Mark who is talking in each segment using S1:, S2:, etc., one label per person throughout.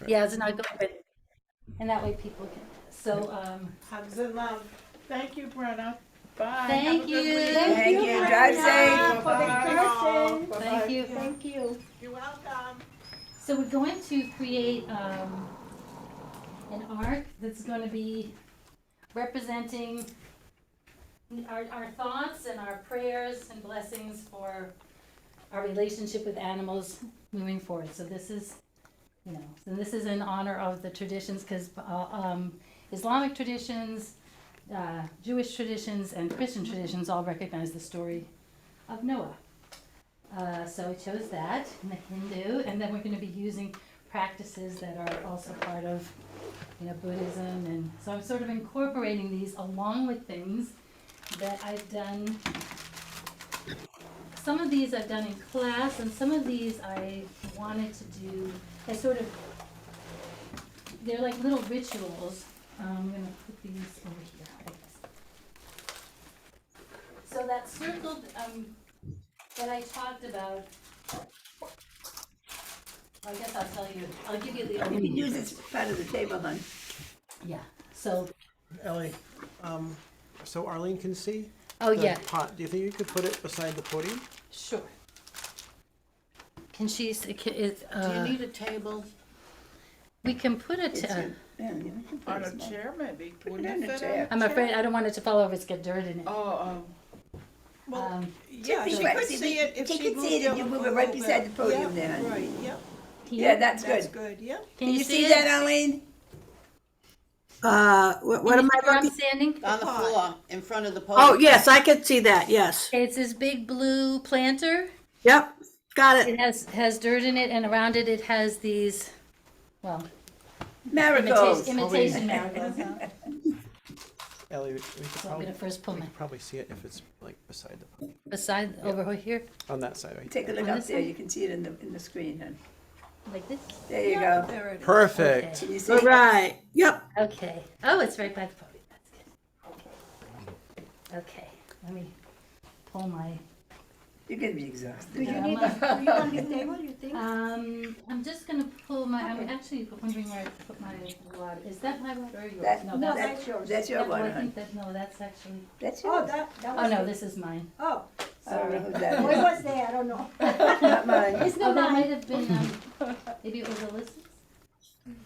S1: Yeah, it's not good. And that way people can, so,
S2: Hugs and love. Thank you, Brenna. Bye.
S1: Thank
S2: Have a good
S1: you.
S2: week.
S3: Thank you. Drive safe.
S2: For the
S1: Bye.
S2: person.
S1: Thank you.
S4: Thank you.
S2: You're welcome.
S1: So we're going to create an arc that's going to be representing our thoughts and our prayers and blessings for our relationship with animals moving forward. So this is, and this is in honor of the traditions, because Islamic traditions, Jewish traditions, and Christian traditions all recognize the story of Noah. So I chose that in the Hindu, and then we're going to be using practices that are also part of, Buddhism, and so I'm sort of incorporating these along with things that I've done. Some of these I've done in class, and some of these I wanted to do. They're like little rituals. I'm going to put these over here, I guess. So that circle that I talked about, I guess I'll tell you, I'll give you the
S3: You can
S1: overview.
S3: use this part of the table, hon.
S1: Yeah, so,
S5: Ellie, so Arlene can see
S1: oh
S5: the
S1: yeah,
S5: pot. Do you think you could put it beside the podium?
S1: sure. Can she,
S2: Do you need a table
S1: we can put it,
S3: It's your- yeah, you can put
S2: on
S3: it
S2: a
S3: small.
S2: chair, maybe?
S3: Put it
S2: Wouldn't
S3: on a
S2: fit
S3: chair.
S1: I'm afraid I don't want it to fall over, it's got dirt in it.
S2: Oh, well,
S1: Um,
S2: yeah,
S3: Just
S2: she
S3: right,
S2: could
S3: see,
S2: see it if
S3: she
S2: she
S3: could
S2: moved
S3: see it if
S2: it
S3: you
S2: a
S3: move it
S2: little
S3: right beside
S2: bit.
S3: the podium
S2: Yeah,
S3: there, hon.
S2: right, yep.
S3: Yeah, that's
S2: That's
S3: good.
S2: good, yep.
S1: Can
S3: Can
S1: you
S3: you see
S1: it?
S3: that, Arlene?
S6: What
S1: Can you
S6: am
S1: see
S6: I
S1: where I'm
S6: looking?
S1: standing?
S4: On the
S2: pot.
S4: floor, in front of the podium.
S6: Oh, yes, I can see that, yes.
S1: It's this big blue planter.
S6: Yep, got it.
S1: It has dirt in it, and around it, it has these, well,
S3: Marigolds.
S1: imitation marigolds. Huh?
S5: Ellie, we could
S1: So I'm gonna first pull
S5: we
S1: my
S5: could probably see it if it's like beside the podium.
S1: beside over here,
S5: On that side, right?
S3: Take a look
S1: On
S3: up
S1: this
S3: there,
S1: side?
S3: you can see it in the screen, hon.
S1: like this.
S3: There you go.
S2: There it is.
S5: Perfect.
S1: Okay.
S3: Can you see?
S6: All right, yep.
S1: Okay. Oh, it's right by the podium. That's good. Okay. Let me pull my.
S3: You're gonna be exhausted.
S4: Do you
S1: Yeah,
S4: need
S1: I'm
S4: a, you want this table, you think?
S1: I'm just gonna pull my. I'm actually wondering where I put my water. Is that my water or yours?
S3: That,
S1: no,
S4: No,
S1: that's.
S4: that's yours.
S3: That's your
S1: Yeah, well,
S3: one,
S1: I
S3: hon.
S1: think that no, that's actually.
S3: That's
S4: Oh,
S3: yours.
S4: that
S1: Oh
S4: was.
S1: no, this is mine.
S4: Oh,
S3: I don't know
S1: Sorry.
S3: who that
S4: well, it
S3: is.
S4: was there, I don't know.
S3: Not mine.
S4: It's
S1: Oh,
S4: not
S1: that might
S4: mine.
S1: have been. Maybe it was Alyssa's.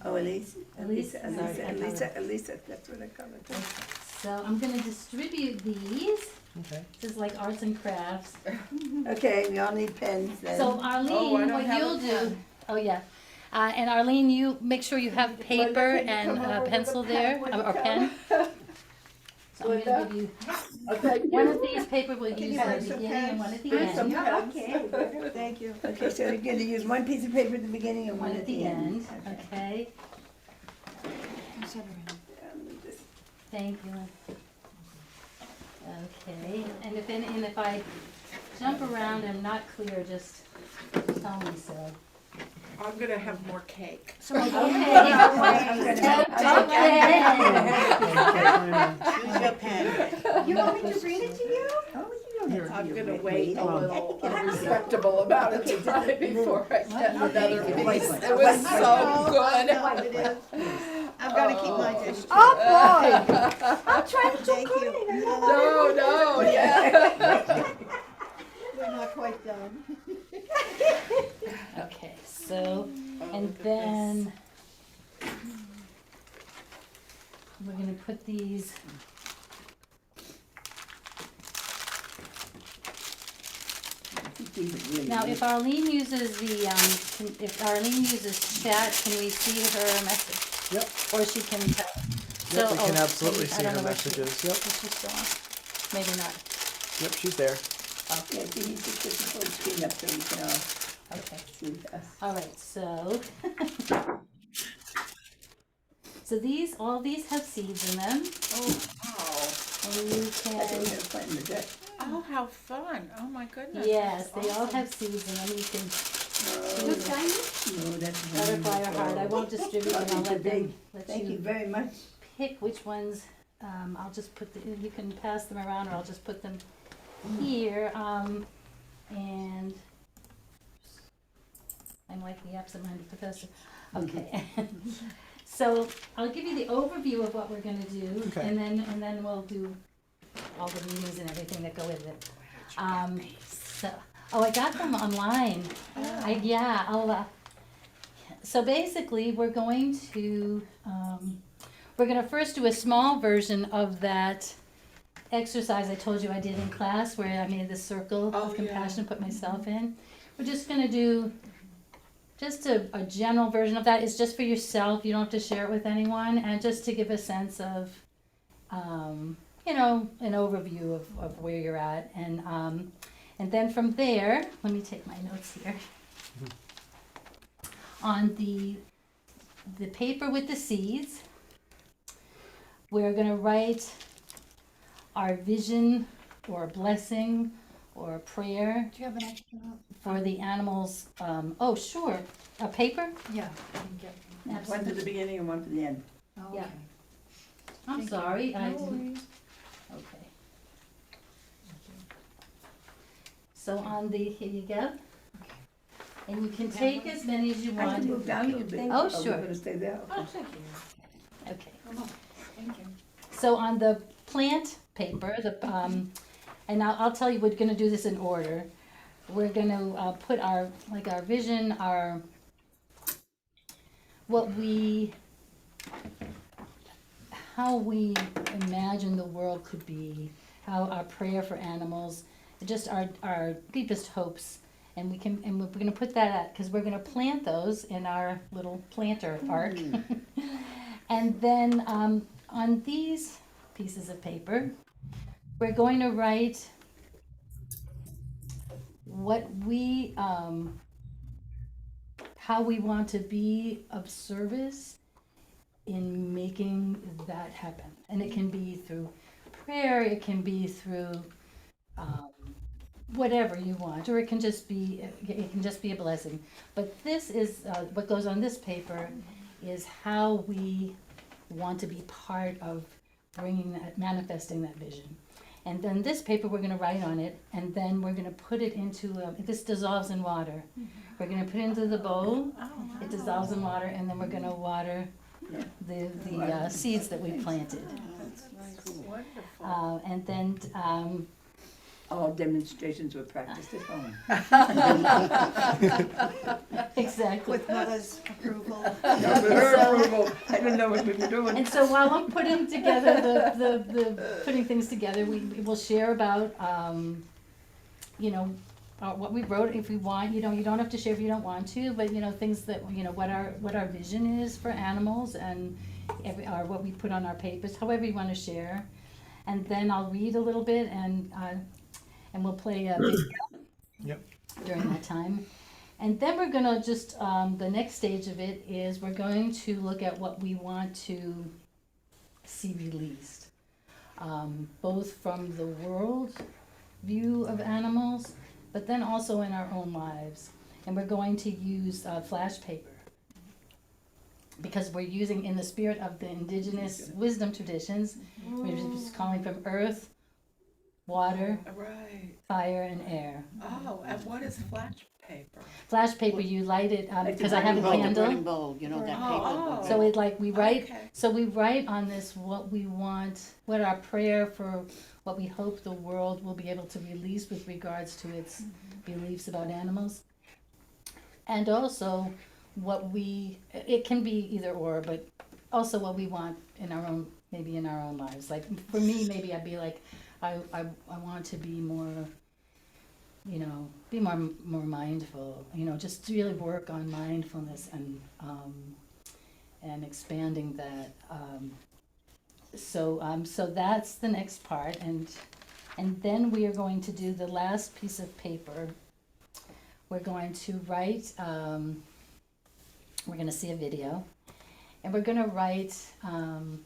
S3: Oh, Elise?
S1: Elise?
S3: Elisa, that's what I call it.
S1: So I'm gonna distribute these.
S5: Okay.
S1: This is like arts and crafts.
S3: Okay, we all need pens then.
S1: So
S2: Oh, I
S1: Arlene,
S2: don't
S1: what
S2: have a
S1: you'll do,
S2: pen.
S1: oh yeah, and Arlene, you make sure you have paper
S4: can you
S1: and
S4: come over with a
S1: pencil
S4: pen
S1: there,
S4: when you
S1: or
S4: come?
S1: pen. So I'm gonna give you, one of these paper we'll use
S2: you
S1: at
S2: bring
S1: the
S2: some
S1: beginning and
S2: pens?
S1: one at the
S2: Bring some
S1: end.
S4: Yeah, okay.
S2: Thank you.
S3: Okay, so you're gonna use one piece of paper at the beginning and
S1: One at the end, okay, thank you. Okay, and if I jump around and I'm not clear, just tell me so.
S2: I'm gonna have more cake.
S1: Okay.
S4: Choose your pen. You want me to read it to you?
S3: Oh, you don't have to.
S2: I'm
S3: be
S2: gonna
S3: wait-
S2: wait a
S3: wait.
S2: little, a respectable amount of time before I get another
S3: Okay.
S2: piece. It was so good.
S4: It is.
S2: I've gotta keep my dish.
S4: Oh, boy. I'm trying to
S2: Thank
S4: cook
S2: you.
S4: it.
S2: No, yeah.
S4: We're not quite done.
S1: Okay, so, and then we're gonna put these. Now, if Arlene uses if Arlene uses chat, can we see her message?
S5: Yep.
S1: Or she can tell?
S5: Yep, we can
S1: oh,
S5: absolutely
S1: maybe- I
S5: see
S1: don't
S5: her
S1: know where she-
S5: messages. Yep.
S1: is she still on? Maybe not.
S5: Yep, she's there.
S3: Yeah, so you just put the full screen up so we can all
S1: Okay.
S3: see us.
S1: All right, so. So all these have seeds in them,
S2: Oh, wow.
S1: and you
S3: That's what we're
S1: can,
S3: gonna put in the deck.
S2: Oh, how fun. Oh, my goodness.
S1: yes,
S2: That's
S1: they all
S2: awesome.
S1: have seeds in them. You can
S3: Oh,
S4: Good timing.
S3: no, that's
S1: butterfly or heart. I won't distribute them. I'll
S3: Okay,
S1: let them, let
S3: Thank you
S1: you
S3: very much.
S1: pick which ones. I'll just put you can pass them around, or I'll just put them here. And I'm like the absent-minded professor. Okay. So I'll give you the overview of what we're gonna do,
S5: Okay.
S1: and then we'll do all the meanings and everything that go with it. I got them online. So basically, we're going to first do a small version of that exercise I told you I did in class, where I made this circle of compassion, put myself in. We're just gonna do just a general version of that. It's just for yourself. You don't have to share it with anyone, and just to give a sense of, an overview of where you're at, and then from there, let me take my notes here. On the paper with the seeds, we're gonna write our vision or blessing or prayer
S2: Do you have an extra?
S1: for the animals. Oh, sure. A paper?
S2: Yeah.
S3: One for the beginning and one for the end.
S2: Oh,
S1: Yeah.
S2: okay.
S1: I'm
S2: Thank you.
S1: sorry, I
S2: No
S1: didn't.
S2: worries.
S1: Okay. So on the, here you go. And you can take as many as you
S3: I
S1: want.
S3: can move down a little bit.
S1: Oh,
S3: We're
S1: sure.
S3: gonna stay there.
S2: Oh, thank you.
S1: Okay.
S2: Thank you.
S1: So on the plant paper, and I'll tell you, we're gonna do this in order. We're gonna put our vision, how we imagine the world could be, how our prayer for animals, just our deepest hopes. And we're gonna put that at, because we're gonna plant those in our little planter ark. And then on these pieces of paper, we're going to write what how we want to be of service in making that happen. And it can be through prayer, it can be through whatever you want, or it can just be a blessing. But this is what goes on this paper is how we want to be part of manifesting that vision. And then this paper, we're gonna write on it, and then we're gonna put it into, this dissolves in water. We're gonna put it into the bowl, it dissolves in water, and then we're gonna water the seeds that we planted.
S2: Wonderful.
S1: And then,
S3: All demonstrations were practiced at home.
S1: exactly.
S4: With mother's approval.
S3: Her approval. I didn't know what we were doing.
S1: And so while I'm putting together the putting things together, we will share about, what we wrote. If we want, you don't have to share if you don't want to, but things that, what our vision is for animals, and or what we put on our papers, however you want to share. And then I'll read a little bit, and we'll play a video.
S5: Yep.
S1: During that time. And then we're gonna just, the next stage of it is we're going to look at what we want to see released. Both from the world view of animals, but then also in our own lives. And we're going to use flash paper, because we're using, in the spirit of the indigenous wisdom traditions, we're just calling from earth, water,
S2: Right.
S1: fire, and air.
S2: Oh, and what is flash paper?
S1: Flash paper, you light it,
S3: Like the
S1: because I have a
S3: burning
S1: candle.
S6: bowl, you know, that
S2: Oh.
S1: So we write,
S2: Okay.
S1: so we write on this what we want, what our prayer for, what we hope the world will be able to release with regards to its beliefs about animals. And also it can be either or, but also what we want in our own, maybe in our own lives. Like for me, maybe I'd be like, I want to be more, be more mindful, just really work on mindfulness and expanding that. So that's the next part, and then we are going to do the last piece of paper. We're going to write, we're gonna see a video, and we're gonna write, oh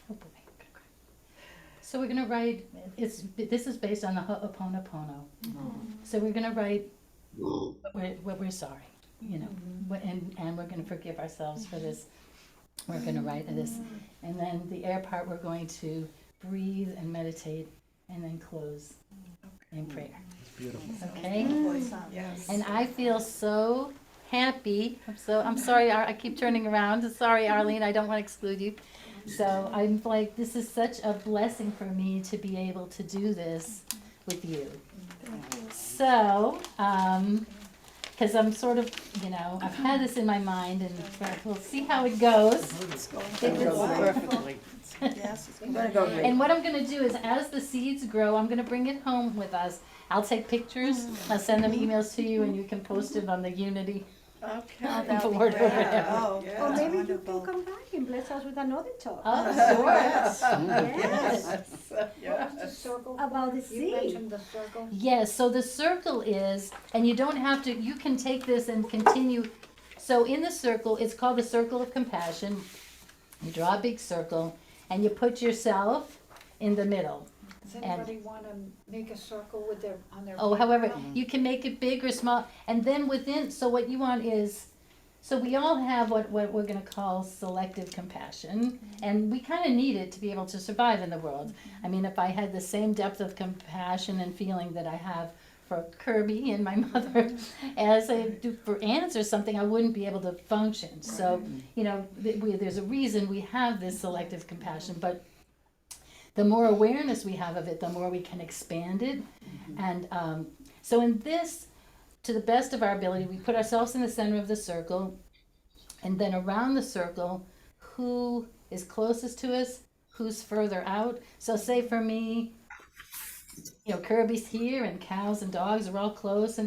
S1: boy. So we're gonna write, this is based on the Ho'oponopono. So we're gonna write what we're sorry, and we're gonna forgive ourselves for this. We're gonna write this, and then the air part, we're going to breathe and meditate, and then close in prayer.
S5: It's beautiful.
S1: Okay?
S2: Yes.
S1: And I feel so happy. I'm sorry, I keep turning around. Sorry, Arlene, I don't want to exclude you. So I'm like, this is such a blessing for me to be able to do this with you. So, because I'm sort of, I've had this in my mind, and we'll see how it goes.
S3: It's going
S1: If
S3: to
S1: it's-
S3: go perfectly.
S4: Yes, it's
S3: It's gonna go great.
S1: And what I'm gonna do is, as the seeds grow, I'm gonna bring it home with us. I'll take pictures, I'll send them emails to you, and you can post it on the Unity
S2: Okay.
S1: board or whatever.
S4: Oh,
S2: Yeah.
S4: or maybe you
S2: Wonderful.
S4: can come back and bless us with another talk.
S1: Oh,
S2: Oh,
S1: sure.
S2: yes.
S4: Yes,
S2: Yes.
S7: Circle.
S4: about the
S7: You
S4: seed.
S7: mentioned the circle.
S1: Yes, so the circle is, and you don't have to, you can take this and continue. So in the circle, it's called the circle of compassion. You draw a big circle, and you put yourself in the middle.
S7: Does anybody wanna make a circle with on their?
S1: Oh, however,
S7: paper?
S1: you can make it big or small, and then within, so what you want is, so we all have what we're gonna call selective compassion, and we kinda need it to be able to survive in the world. I mean, if I had the same depth of compassion and feeling that I have for Kirby and my mother as I do for ants or something, I wouldn't be able to function. So, there's a reason we have this selective compassion, but the more awareness we have of it, the more we can expand it. And so in this, to the best of our ability, we put ourselves in the center of the circle, and then around the circle, who is closest to us, who's further out. So say for me, Kirby's here, and cows and dogs are all close,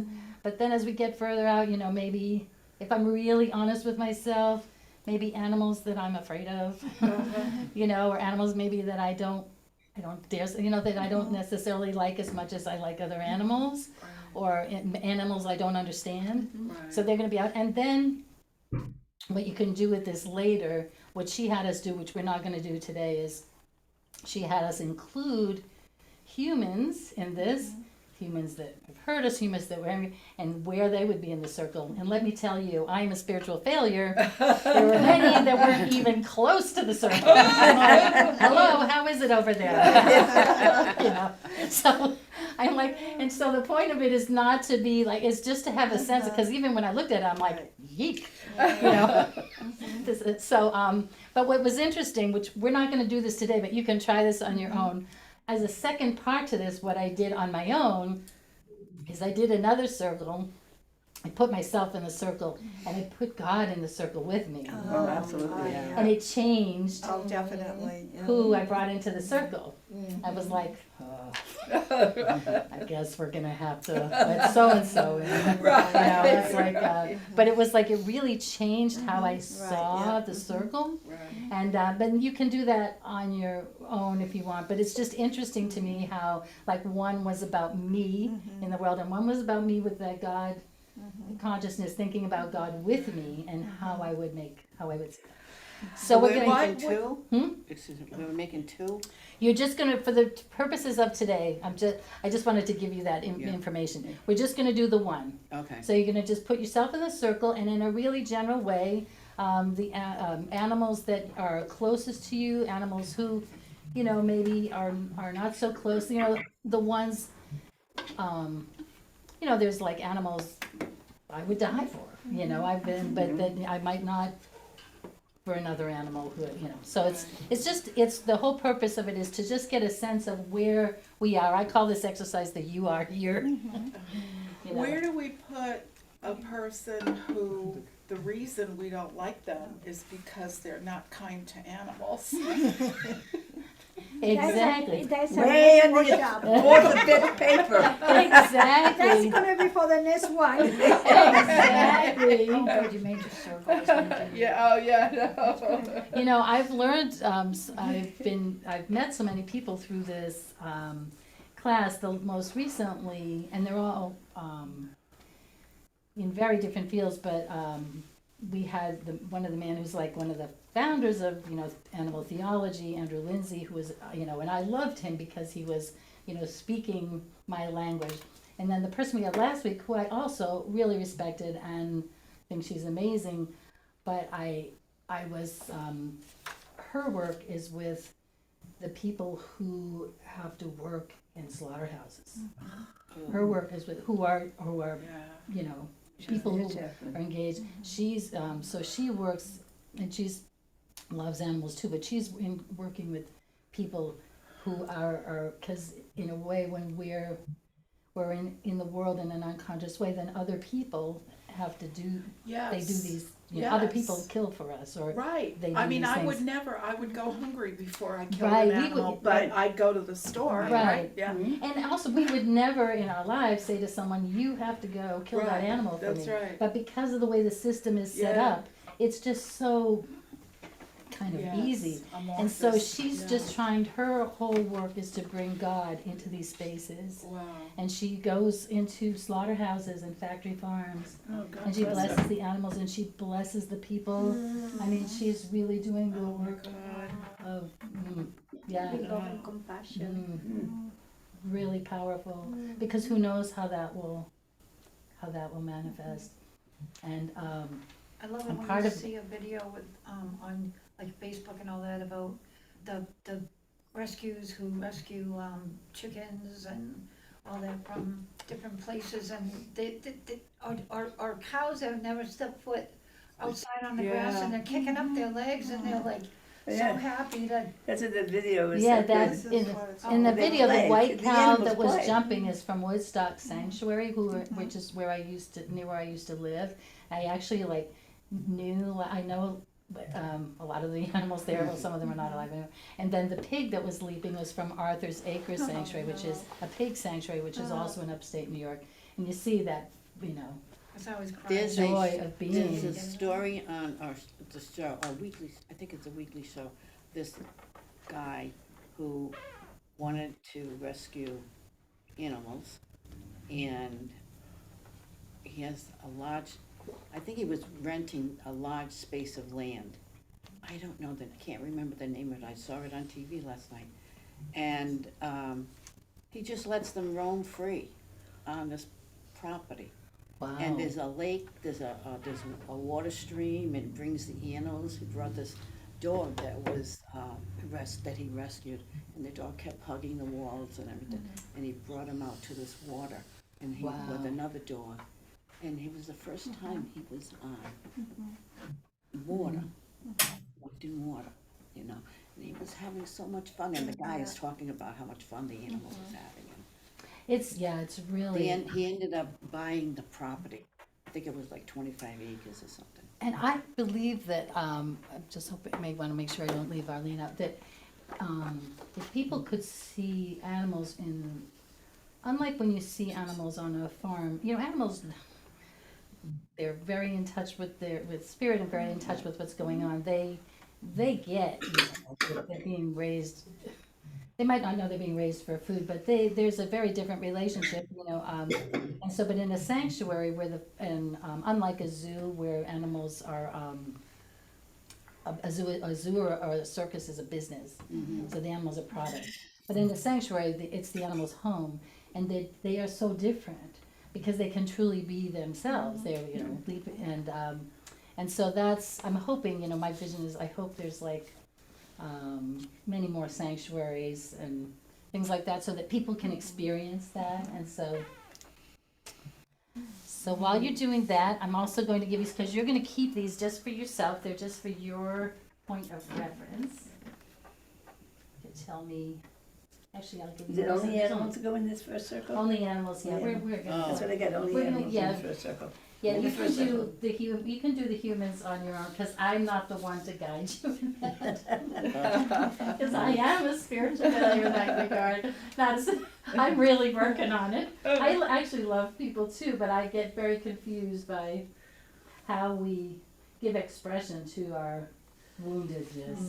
S1: but then as we get further out, maybe if I'm really honest with myself, maybe animals that I'm afraid of, or animals maybe that I don't dare, that I don't necessarily like as much as I like other animals, or animals I don't understand. So they're going to be out. And then what you can do with this later, what she had us do, which we're not going to do today, is she had us include humans in this, humans that have hurt us, humans that were angry, and where they would be in the circle. And let me tell you, I'm a spiritual failure. There were many that weren't even close to the circle. I'm like, hello, how is it over there? So I'm like, and so the point of it is not to be like, it's just to have a sense, because even when I looked at it, I'm like, yeek, but what was interesting, which we're not going to do this today, but you can try this on your own. As a second part to this, what I did on my own is I did another circle. I put myself in the circle, and I put God in the circle with me.
S3: Oh, absolutely, yeah.
S1: And it changed
S2: Oh, definitely. Yeah.
S1: who I brought into the circle. I was like, I guess we're gonna have to let so-and-so in. It's like, but it was like, it really changed how I saw the circle.
S2: Right.
S1: And, but you can do that on your own if you want, but it's just interesting to me how, like, one was about me in the world, and one was about me with that God consciousness, thinking about God with me, and how I would say that. So we're
S3: We're
S1: gonna,
S3: making two?
S1: Hmm?
S3: Excuse me, we were making two?
S1: you're just gonna, for the purposes of today, I just wanted to give you that
S3: Yeah.
S1: information. We're just gonna do the one.
S3: Okay.
S1: So you're gonna just put yourself in the circle, and in a really general way, the animals that are closest to you, animals who, maybe are not so close, the ones, there's like animals I would die for, I've been, but that I might not for another animal who, so it's the whole purpose of it is to just get a sense of where we are. I call this exercise the you are here.
S2: Where do we put a person who the reason we don't like them is because they're not kind to animals?
S1: Exactly.
S4: That's a
S3: Way
S4: next
S3: in the,
S4: workshop.
S3: fourth bit of paper.
S4: That's
S1: Exactly.
S4: gonna be for the next one.
S1: Exactly.
S7: You made your circle.
S2: Yeah, oh, yeah, no.
S1: I've learned, I've met so many people through this class, the most recently, and they're all in very different fields, but we had one of the men who's like one of the founders of, animal theology, Andrew Lindsay, who was, and I loved him because he was, speaking my language. And then the person we had last week, who I also really respected and think she's amazing, but I was, her work is with the people who have to work in slaughterhouses. Her work is with who are
S2: Yeah.
S1: people who
S3: Exactly.
S1: are engaged. She's, so she works, and loves animals too, but she's working with people who are, cause in a way, when we're in the world in an unconscious way, then other people have to do,
S2: Yes.
S1: they do these, other people
S2: Yes.
S1: kill for us, or
S2: Right.
S1: they
S2: I
S1: do
S2: mean,
S1: these
S2: I would
S1: things.
S2: never, I would go hungry before I killed
S1: Right,
S2: an
S1: we would-
S2: animal, but
S3: Right.
S2: I'd go to the store,
S1: Right.
S2: right? Yeah.
S1: And also, we would never in our lives say to someone, you have to go kill that
S2: Right,
S1: animal for
S2: that's
S1: me.
S2: right.
S1: But because of the way the system is set
S2: Yeah.
S1: up, it's just so kind of
S2: Yes,
S1: easy. And so
S2: amorphous,
S1: she's
S2: yeah.
S1: just trying, her whole work is to bring God into these spaces.
S2: Wow.
S1: And she goes into slaughterhouses and factory farms,
S3: Oh, God
S1: and she
S3: bless her.
S1: blesses the animals, and she blesses the people. I mean, she's really doing the
S2: Oh my
S1: work
S2: God.
S1: of, yeah,
S7: With love and compassion.
S1: really powerful, because who knows how that will manifest. And,
S7: I love
S1: I'm
S7: it when
S1: part
S7: you
S1: of-
S7: see a video with, on like Facebook and all that about the rescues who rescue, chickens and all that from different places, and our cows have never stepped foot outside on the grass, and they're kicking up their legs, and they're like so
S3: Yeah.
S7: happy that,
S3: That's what the video is.
S1: yeah,
S3: like
S1: that's,
S3: this.
S1: in,
S2: what it's
S1: in the
S3: They
S1: video, the
S3: play.
S1: white
S3: The
S1: cow
S3: animals
S1: that was
S3: play.
S1: jumping is from Woodstock Sanctuary, which is where near where I used to live. I actually I know a lot of the animals there, well, some of them are not alive anymore. And then the pig that was leaping was from Arthur's Acre Sanctuary, which is a pig sanctuary, which is also in upstate New York. And you see that,
S7: it's always crying.
S8: There's
S1: joy of being.
S8: There's a story on the show, a weekly, I think it's a weekly show. This guy who wanted to rescue animals, and he has I think he was renting a large space of land. I don't know I can't remember the name of it. I saw it on TV last night. And he just lets them roam free on this property.
S1: Wow.
S8: And there's a lake, there's a water stream, and brings the animals. He brought this dog that was that he rescued, and the dog kept hugging the walls and everything. And he brought him out to this water, and he
S1: Wow.
S8: with another dog, and it was the first time he was on water, walked in water, and he was having so much fun. And the guy is talking about how much fun the animal was having.
S1: It's really.
S8: He ended up buying the property. I think it was like 25 acres or something.
S1: And I believe that, I'm just hoping, I may want to make sure I don't leave Arlene out, that if people could see animals unlike when you see animals on a farm, animals, they're very in touch with spirit and very in touch with what's going on. They get, they're being raised. They might not know they're being raised for food, but there's a very different relationship, and so, but in a sanctuary where unlike a zoo where animals are, a zoo or a circus is a business, so the animal's a product. But in a sanctuary, it's the animal's home, and they are so different because they can truly be themselves. They're, leap, and so I'm hoping, my vision is I hope there's many more sanctuaries and things like that so that people can experience that. And so while you're doing that, I'm also going to give you, because you're going to keep these just for yourself, they're just for your point of reference. You can tell me, actually I'll give you
S3: Is it
S1: those.
S3: only animals go in this first circle?
S1: Only animals, yeah,
S3: Yeah.
S1: we're good.
S3: That's what I got, only
S1: We're gonna-
S3: animals
S1: yeah.
S3: in the first circle.
S1: Yeah,
S3: In
S1: you
S3: the
S1: can
S3: first
S1: do
S3: circle.
S1: you can do the humans on your own, because I'm not the one to guide you in that. Because I am a spiritual failure in that regard. I'm really working on it. I actually love people too, but I get very confused by how we give expression to our woundedness.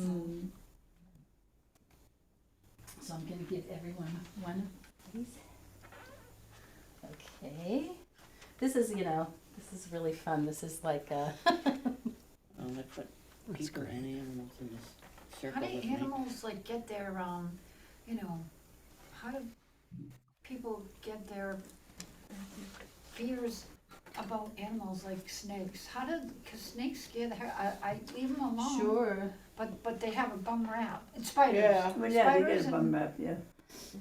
S1: So I'm going to give everyone one of these. Okay. This is, this is really fun. This is like a.
S8: I put people and animals in this circle
S7: How do
S8: with me.
S7: animals get their, how do people get their fears about animals like snakes? Cause snakes scare the heck, I leave them alone.
S1: Sure.
S7: But they have a bum rap. And spiders.
S2: Yeah.
S3: Well, yeah, they
S7: Spiders
S3: get a bum rap, yeah.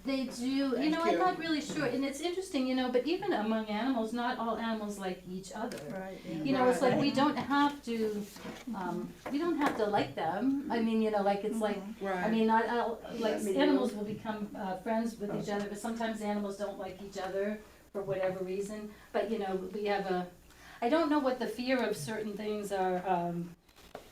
S1: They do, you
S2: Thank
S1: know, I'm
S2: you.
S1: not really sure, and it's interesting, you know, but even among animals, not all animals like each other.
S3: Right,
S1: You know, it's like we don't have to, like them. I mean, you know, like it's like, I
S2: Right,
S1: mean, not all, like
S3: Me
S1: animals will become friends with each other, but sometimes animals don't like each other for whatever reason. But you know, we have I don't know what the fear of certain things are,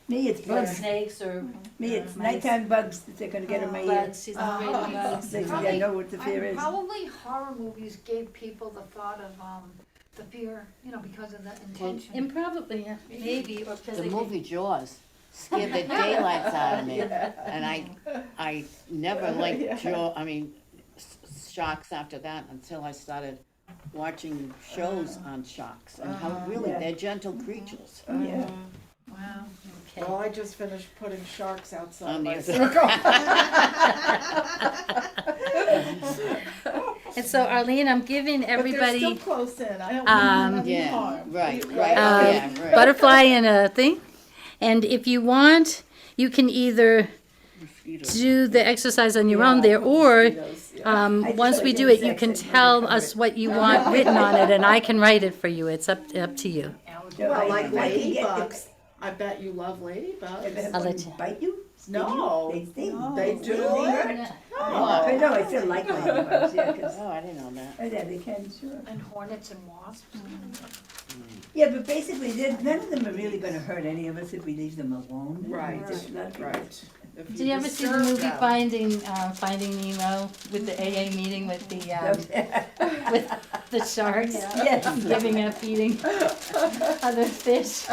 S3: Me, it's
S1: like
S3: bugs.
S1: snakes or
S3: Me, it's
S1: mice.
S3: nighttime bugs that they're gonna get in my ear.
S1: bugs. She's afraid of bugs.
S3: They I know what the fear is.
S7: Probably horror movies gave people the thought of, the fear, you know, because of the intention.
S1: Improbably, yeah, maybe, or because
S8: The
S1: they
S8: movie Jaws scared the daylights out of me. And I never liked sharks after that until I started watching shows on sharks and how really
S3: Yeah.
S8: they're gentle creatures.
S3: Yeah.
S7: Wow.
S1: Okay.
S2: well, I just finished putting sharks outside
S8: On
S2: my
S8: the-
S2: circle.
S1: And so Arlene, I'm giving
S2: But they're
S1: everybody
S2: still close in, I don't mean any
S8: Yeah,
S2: harm.
S8: right,
S2: You-
S8: right,
S1: Um,
S8: yeah, right.
S1: butterfly and a thing. And if you want, you can either
S8: Mosquitoes.
S1: do the exercise on your own
S2: Yeah,
S1: there,
S2: put
S1: or
S2: mosquitoes, yeah.
S3: I just
S1: once
S3: like
S1: we do it, you
S3: insects
S1: can
S3: and really
S1: tell
S3: cover
S1: us
S3: it.
S1: what you want written on it, and I can write it for you. It's up to you.
S2: Well, like
S3: if I can get
S2: ladybugs, I bet you love ladybugs.
S1: I'll let you.
S3: Bite you? Sting
S2: No.
S3: you? They sting.
S2: They do?
S3: They hurt. I know, I still like ladybugs, yeah, 'cause,
S8: Oh, I didn't know that.
S3: oh, yeah, they can, sure.
S7: And hornets and wasps.
S3: Yeah, but basically, none of them are really gonna hurt any of us if we leave them alone.
S2: Right,
S3: Just not-
S2: right. If
S1: Did you ever see the
S2: disturb
S1: movie
S2: them-
S1: Finding Nemo with the AA meeting with the with the sharks
S3: Yes.
S1: giving up eating other fish?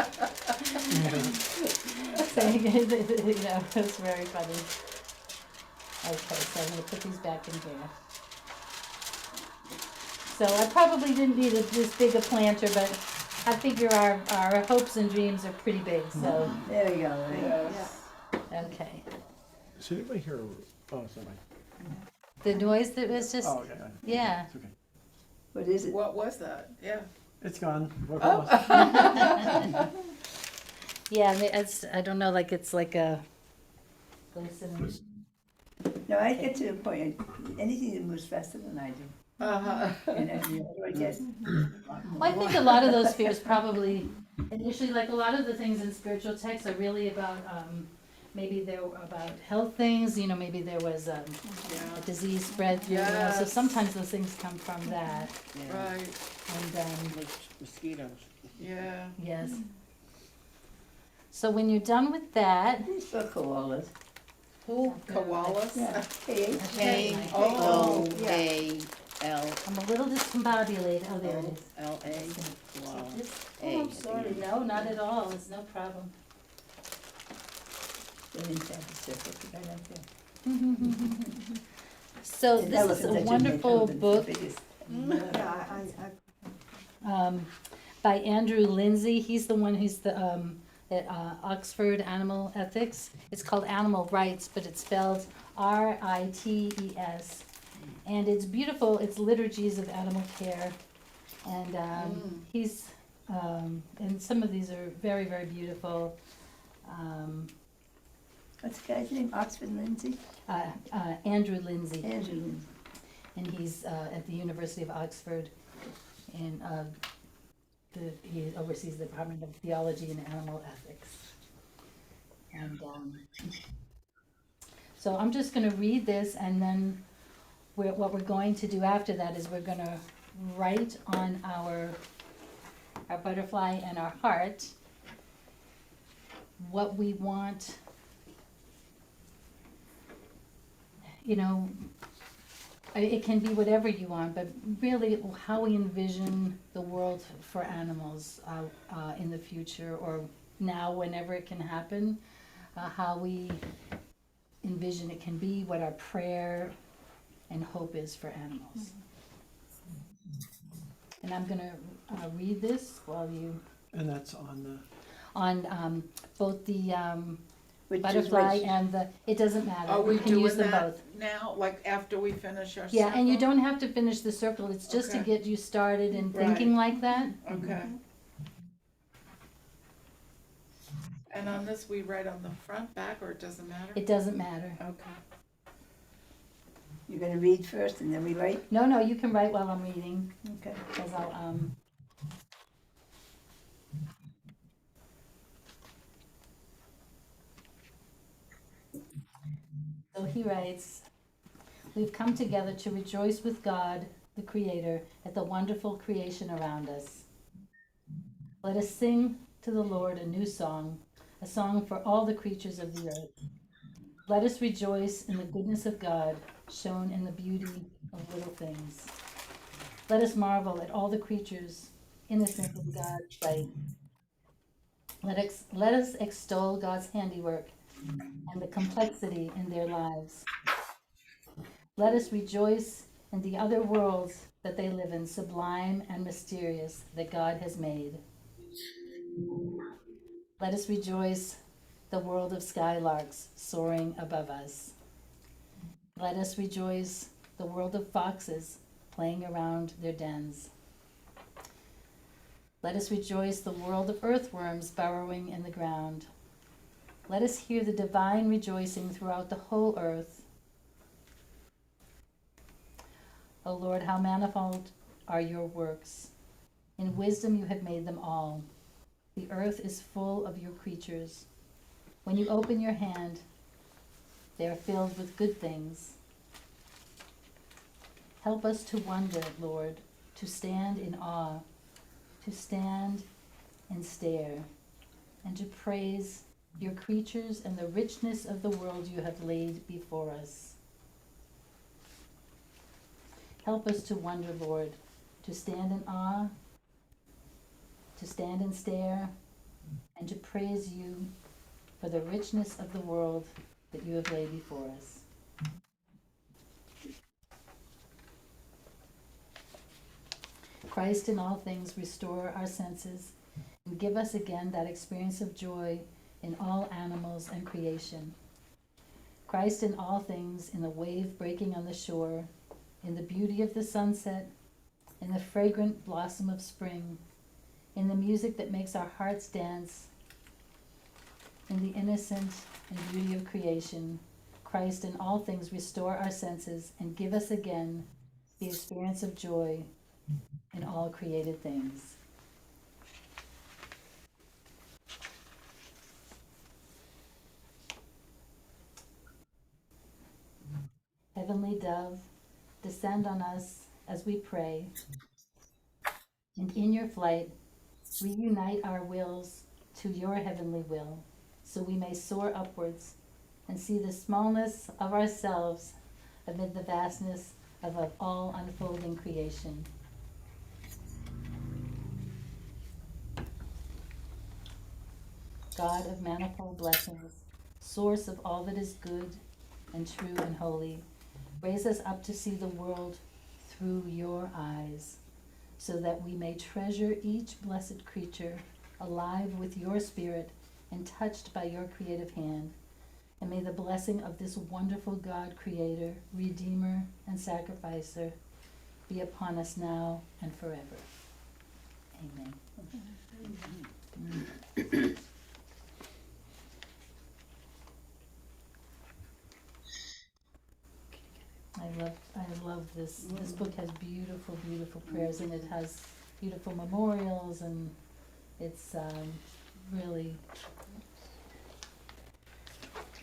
S1: Saying, you know, it was very funny. Okay, so I'm gonna put these back in here. So I probably didn't need this big a planter, but I figure our hopes and dreams are pretty big, so,
S3: There you go, right?
S2: Yes.
S1: okay.
S5: Does anybody hear, oh, sorry.
S1: The noise that was just,
S5: Oh, okay,
S1: yeah.
S5: it's okay.
S3: What is it?
S2: What was that? Yeah.
S5: It's gone. We're
S2: Oh.
S5: almost-
S1: Yeah, it's, I don't know, like it's like a listener.
S3: No, I get to the point, anything that moves faster than I do.
S2: Uh-huh.
S3: And I guess.
S1: Well, I think a lot of those fears probably, initially, like a lot of the things in spiritual texts are really about, maybe they're about health things, you know, maybe there was a disease spread through, you know, so
S2: Yes.
S1: sometimes those things come from that,
S8: Yeah.
S2: Right,
S1: and,
S8: Like mosquitoes.
S2: yeah.
S1: yes. So when you're done with that,
S3: These for koalas.
S2: Who? Koalas?
S3: Yeah. Hey,
S8: K-O-A-L.
S1: I'm a little discombobulated, oh, there it is.
S8: L-A. Wow.
S1: This-
S8: A.
S1: Oh, I'm sorry, no, not at all, it's no problem.
S3: they're inside the circle, right out there.
S1: So
S3: And
S1: this is
S3: elephants
S1: a
S3: are just
S1: wonderful
S3: the
S1: book
S3: biggest.
S1: by Andrew Lindsay. He's the one who's the at Oxford Animal Ethics. It's called Animal Rights, but it's spelled R-I-T-E-S. And it's beautiful. It's liturgies of animal care, and he's and some of these are very, very beautiful.
S3: What's the guy's name? Oxford Lindsay?
S1: Andrew Lindsay.
S3: Andrew Lindsay.
S1: And he's at the University of Oxford, and he oversees the Department of Theology and Animal Ethics. And so I'm just going to read this, and then what we're going to do after that is we're going to write on our butterfly and our heart what we want, you know. It can be whatever you want, but really how we envision the world for animals in the future, or now, whenever it can happen, how we envision it can be, what our prayer and hope is for animals. And I'm gonna read this while you,
S5: And that's on the,
S1: on both the
S3: Which is
S1: butterfly
S3: which?
S1: and the, it doesn't matter,
S2: Are we
S1: you can use
S2: doing
S1: them
S2: that
S1: both.
S2: now, like after we finish our
S1: Yeah, and you
S2: circle?
S1: don't have to finish the circle, it's just to
S2: Okay.
S1: get you started in
S2: Right.
S1: thinking like that.
S2: Okay. And on this, we write on the front, back, or it doesn't matter?
S1: It doesn't matter.
S2: Okay.
S3: You're gonna read first and then we write?
S1: No, you can write while I'm reading,
S3: Okay.
S1: because I'll, So he writes, "We've come together to rejoice with God, the Creator, at the wonderful creation around us. Let us sing to the Lord a new song, a song for all the creatures of the earth. Let us rejoice in the goodness of God, shown in the beauty of little things. Let us marvel at all the creatures, innocent in God's sight. Let us extol God's handiwork and the complexity in their lives. Let us rejoice in the other worlds that they live in, sublime and mysterious, that God has made. Let us rejoice the world of skylarks soaring above us. Let us rejoice the world of foxes playing around their dens. Let us rejoice the world of earthworms burrowing in the ground. Let us hear the divine rejoicing throughout the whole earth. O Lord, how manifold are your works. In wisdom you have made them all. The earth is full of your creatures. When you open your hand, they are filled with good things. Help us to wonder, Lord, to stand in awe, to stand and stare, and to praise your creatures and the richness of the world you have laid before us. Help us to wonder, Lord, to stand in awe, to stand and stare, and to praise you for the richness of the world that you have laid before us. Christ in all things restore our senses and give us again that experience of joy in all animals and creation. Christ in all things, in the wave breaking on the shore, in the beauty of the sunset, in the fragrant blossom of spring, in the music that makes our hearts dance, in the innocent and beauty of creation. Christ in all things restore our senses and give us again the experience of joy in all created things. Heavenly Dove, descend on us as we pray, and in your flight, reunite our wills to your heavenly will, so we may soar upwards and see the smallness of ourselves amid the vastness of all unfolding creation. God of manifold blessings, source of all that is good and true and holy, raise us up to see the world through your eyes, so that we may treasure each blessed creature alive with your spirit and touched by your creative hand. And may the blessing of this wonderful God, Creator, Redeemer, and Sacrificer be upon us now and forever. Amen. I love this. This book has beautiful, beautiful prayers, and it has beautiful memorials, and it's really.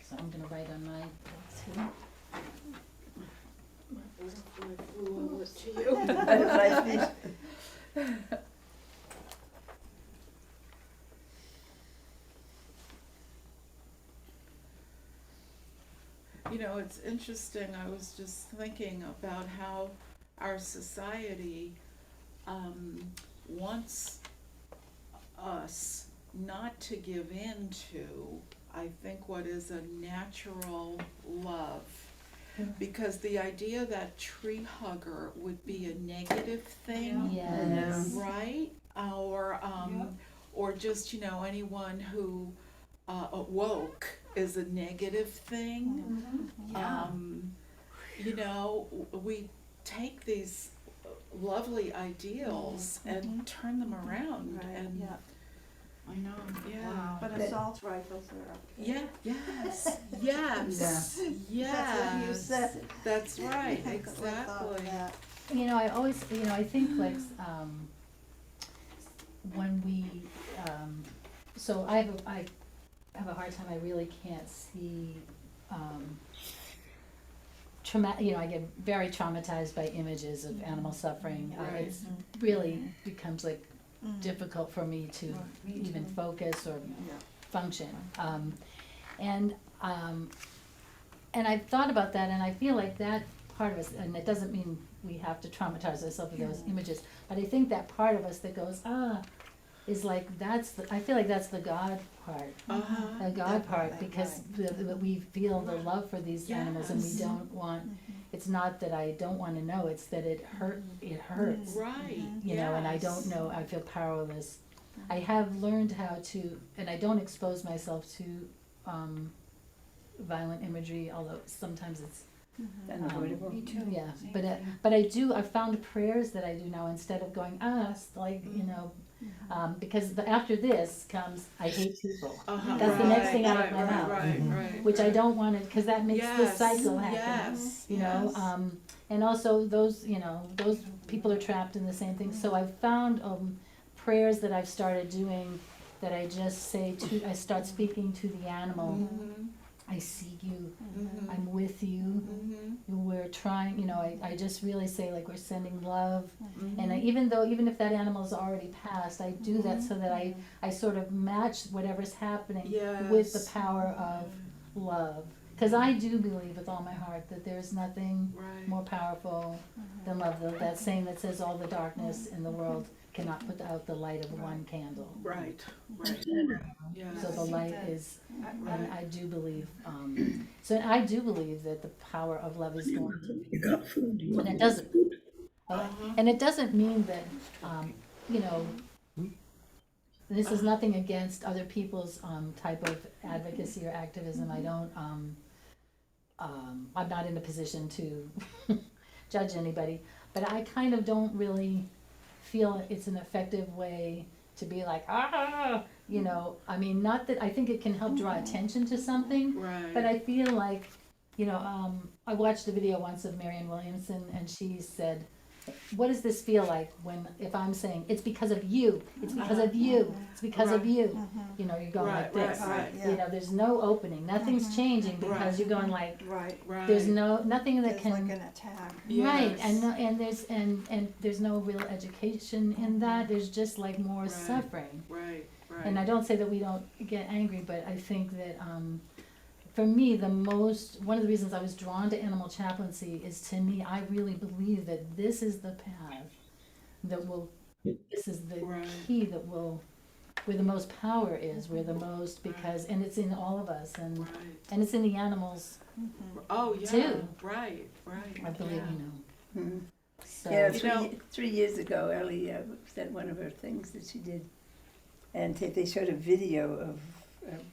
S1: So I'm gonna write on my too.
S2: You know, it's interesting, I was just thinking about how our society wants us not to give in to, I think, what is a natural love. Because the idea that tree hugger would be a negative thing,
S1: Yes.
S2: right? Or just, you know, anyone who woke is a negative thing. You know, we take these lovely ideals and turn them around,
S4: Right,
S2: and
S4: yeah.
S8: I know.
S2: yeah,
S4: But assault rifles are okay.
S2: yes, Yes,
S4: That's what you
S2: yes,
S4: said.
S2: that's right,
S4: That's what I thought of
S2: exactly.
S4: that.
S1: I always, I think like, when we, so I have a hard time, I really can't see, I get very traumatized by images of animal suffering.
S2: Right.
S1: It's really becomes like difficult for me to even focus or function. And I've thought about that, and I feel like that part of us, and it doesn't mean we have to traumatize ourselves with those images, but I think that part of us that goes, is like, I feel like that's the God part.
S2: Uh-huh.
S1: The God part, because we feel the love for these animals, and we
S2: Yes.
S1: don't want, it's not that I don't wanna know, it's that it hurts.
S2: Right,
S1: And I don't
S2: yes.
S1: know, I feel powerless. I have learned how to, and I don't expose myself to, violent imagery, although sometimes it's,
S3: Unavoidable.
S7: Me too.
S1: yeah,
S7: Same
S1: but
S7: thing.
S1: I've found prayers that I do now instead of going, like, because after this comes, I hate people.
S2: Uh-huh,
S1: That's the next thing out of
S2: right,
S1: my
S2: right,
S1: mouth.
S2: right,
S1: Which I
S2: right.
S1: don't wanna, cause that makes the
S2: Yes,
S1: cycle happen.
S2: yes,
S1: Yes. And also those people are trapped in the same thing, so I've found, prayers that I've started doing, that I just say I start speaking to the animal.
S2: Mhm,
S1: I see you,
S2: mhm,
S1: I'm with you,
S2: mhm,
S1: we're trying, I just really say like we're sending love.
S2: mhm.
S1: And even if that animal's already passed, I do that so that I sort of match whatever's happening with the
S2: Yes.
S1: power of love. Cause I do believe with all my heart that there's nothing
S2: Right.
S1: more powerful than love. That saying that says all the darkness in the world cannot put out the light of one candle.
S2: Right, right, yes.
S1: So the light is,
S2: Right.
S1: and I do believe, that the power of love is going to be, and it doesn't,
S2: Uh-huh.
S1: and it doesn't mean that, you know, this is nothing against other people's, type of advocacy or activism. I don't, I'm not in a position to judge anybody, but I kind of don't really feel it's an effective way to be like, I mean, not that, I think it can help draw attention to something,
S2: Right.
S1: but I feel like, I watched a video once of Marianne Williamson, and she said, what does this feel like if I'm saying, it's because of you, it's because of you, it's because of
S2: Right.
S1: you, you're going
S2: Right,
S1: like this.
S2: right,
S4: yeah.
S1: There's no opening, nothing's changing because
S2: Right.
S1: you're going like,
S4: Right,
S2: Right.
S1: there's nothing that
S4: it's
S1: can.
S4: like an attack.
S1: Right, and
S2: Yes.
S1: no, and there's no real education in that, there's just like more
S2: Right.
S1: suffering.
S2: Right, right.
S1: And I don't say that we don't get angry, but I think that, for me, one of the reasons I was drawn to animal chaplaincy is, to me, I really believe that this is the path this is the
S2: Right.
S1: key where the most power is, where the most, and it's in all of us, and
S2: Right.
S1: it's in the animals,
S2: Oh, yeah,
S1: Too.
S2: right, right.
S1: I believe,
S2: yeah.
S3: Mhm.
S1: so.
S3: Yeah,
S2: You know-
S3: 3 years ago, Ellie said one of her things that she did, and they showed a video of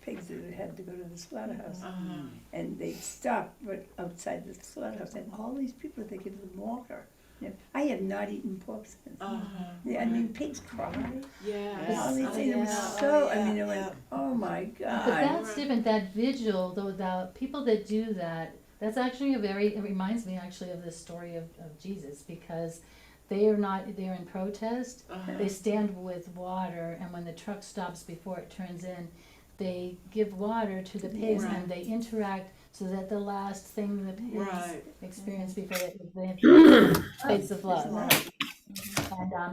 S3: pigs that had to go to the slaughterhouse,
S2: Uh-huh.
S3: and they stopped right outside the slaughterhouse, and all these people, they give them water. I have not eaten pork since.
S2: Uh-huh.
S3: Yeah, I mean, pigs cry,
S2: Yes.
S3: and all these
S2: Oh,
S3: things, it was
S2: yeah.
S3: so,
S4: Oh,
S3: I mean,
S4: yeah,
S3: it went,
S4: yeah.
S3: oh my
S1: But
S3: God.
S1: that's
S2: Right.
S1: different, that vigil, though, the people that do that, that's actually it reminds me actually of the story of Jesus, because they're in protest,
S2: Uh-huh.
S1: they stand with water, and when the truck stops before it turns in, they give water to the pigs,
S2: Right.
S1: and they interact so that the last thing the pigs
S2: Right.
S1: experience before they place of love.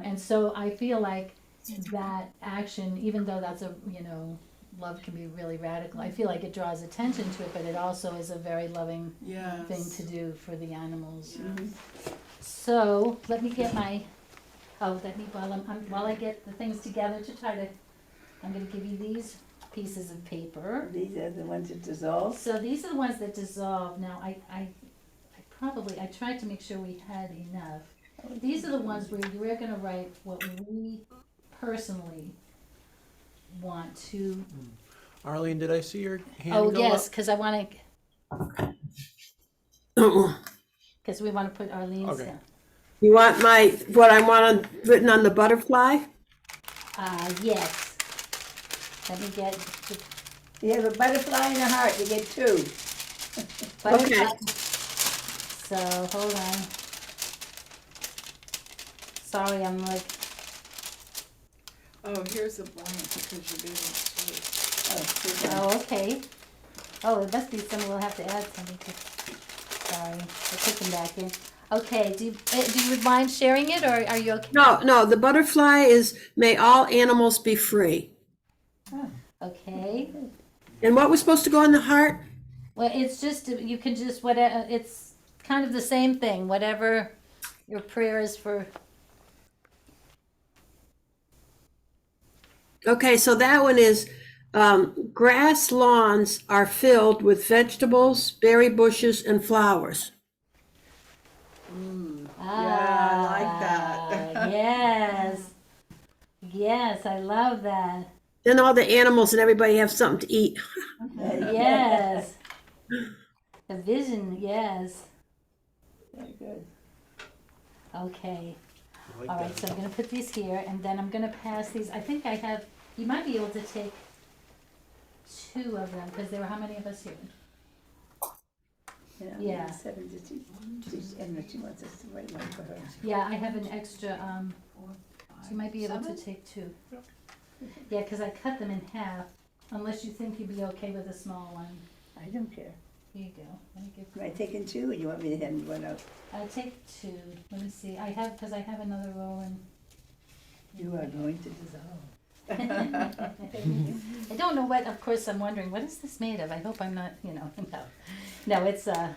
S1: And so I feel like that action, even though that's love can be really radical, I feel like it draws attention to it, but it also is a very loving
S2: Yes.
S1: thing to do for the animals.
S2: Yes.
S1: So, let me get while I get the things together I'm gonna give you these pieces of paper.
S3: These are the ones that dissolve.
S1: So these are the ones that dissolve. Now, I tried to make sure we had enough. These are the ones where we're gonna write what we personally want to.
S5: Arlene, did I see your hand
S1: Oh,
S5: go
S1: yes,
S5: up?
S1: because we want to put Arlene's
S5: Okay.
S1: down.
S6: You want what I want written on the butterfly?
S1: Yes. Let me get
S3: You have a butterfly and a heart, you get two.
S6: Okay.
S1: So, hold on. Sorry, I'm like,
S2: Oh, here's a blank because you didn't see.
S1: oh, okay. Oh, it must be some, we'll have to add something to, sorry, I put them back in. Okay, do you mind sharing it, or are you okay?
S6: No, the butterfly is, may all animals be free.
S1: Okay,
S6: And what was supposed to go on the heart?
S1: well, it's just, you can just, whatever, it's kind of the same thing, whatever your prayer is for.
S6: Okay, so that one is, grass lawns are filled with vegetables, berry bushes, and flowers.
S2: Yeah, I like that.
S1: Yes, yes, I love that,
S6: Then all the animals and everybody have something to eat.
S1: yes. The vision, yes,
S3: Very good.
S1: okay.
S5: I like
S1: All right,
S5: that.
S1: so I'm gonna put these here, and then I'm gonna pass these, I think I have, you might be able to take 2 of them, because there were how many of us here? Yeah.
S3: 7 to 2, and she wants us to write one for her.
S1: Yeah, I have an extra, so you might be able to take 2. Yeah, because I cut them in half, unless you think you'd be okay with a small one.
S3: I don't care.
S1: Here you go, let me give,
S3: Am I taking 2, or you want me to hand one out?
S1: I'll take 2, let me see, I have, because I have another roll and.
S3: You are going to dissolve.
S1: I don't know what, of course, I'm wondering, what is this made of? I hope I'm not, no, no, it's,
S3: I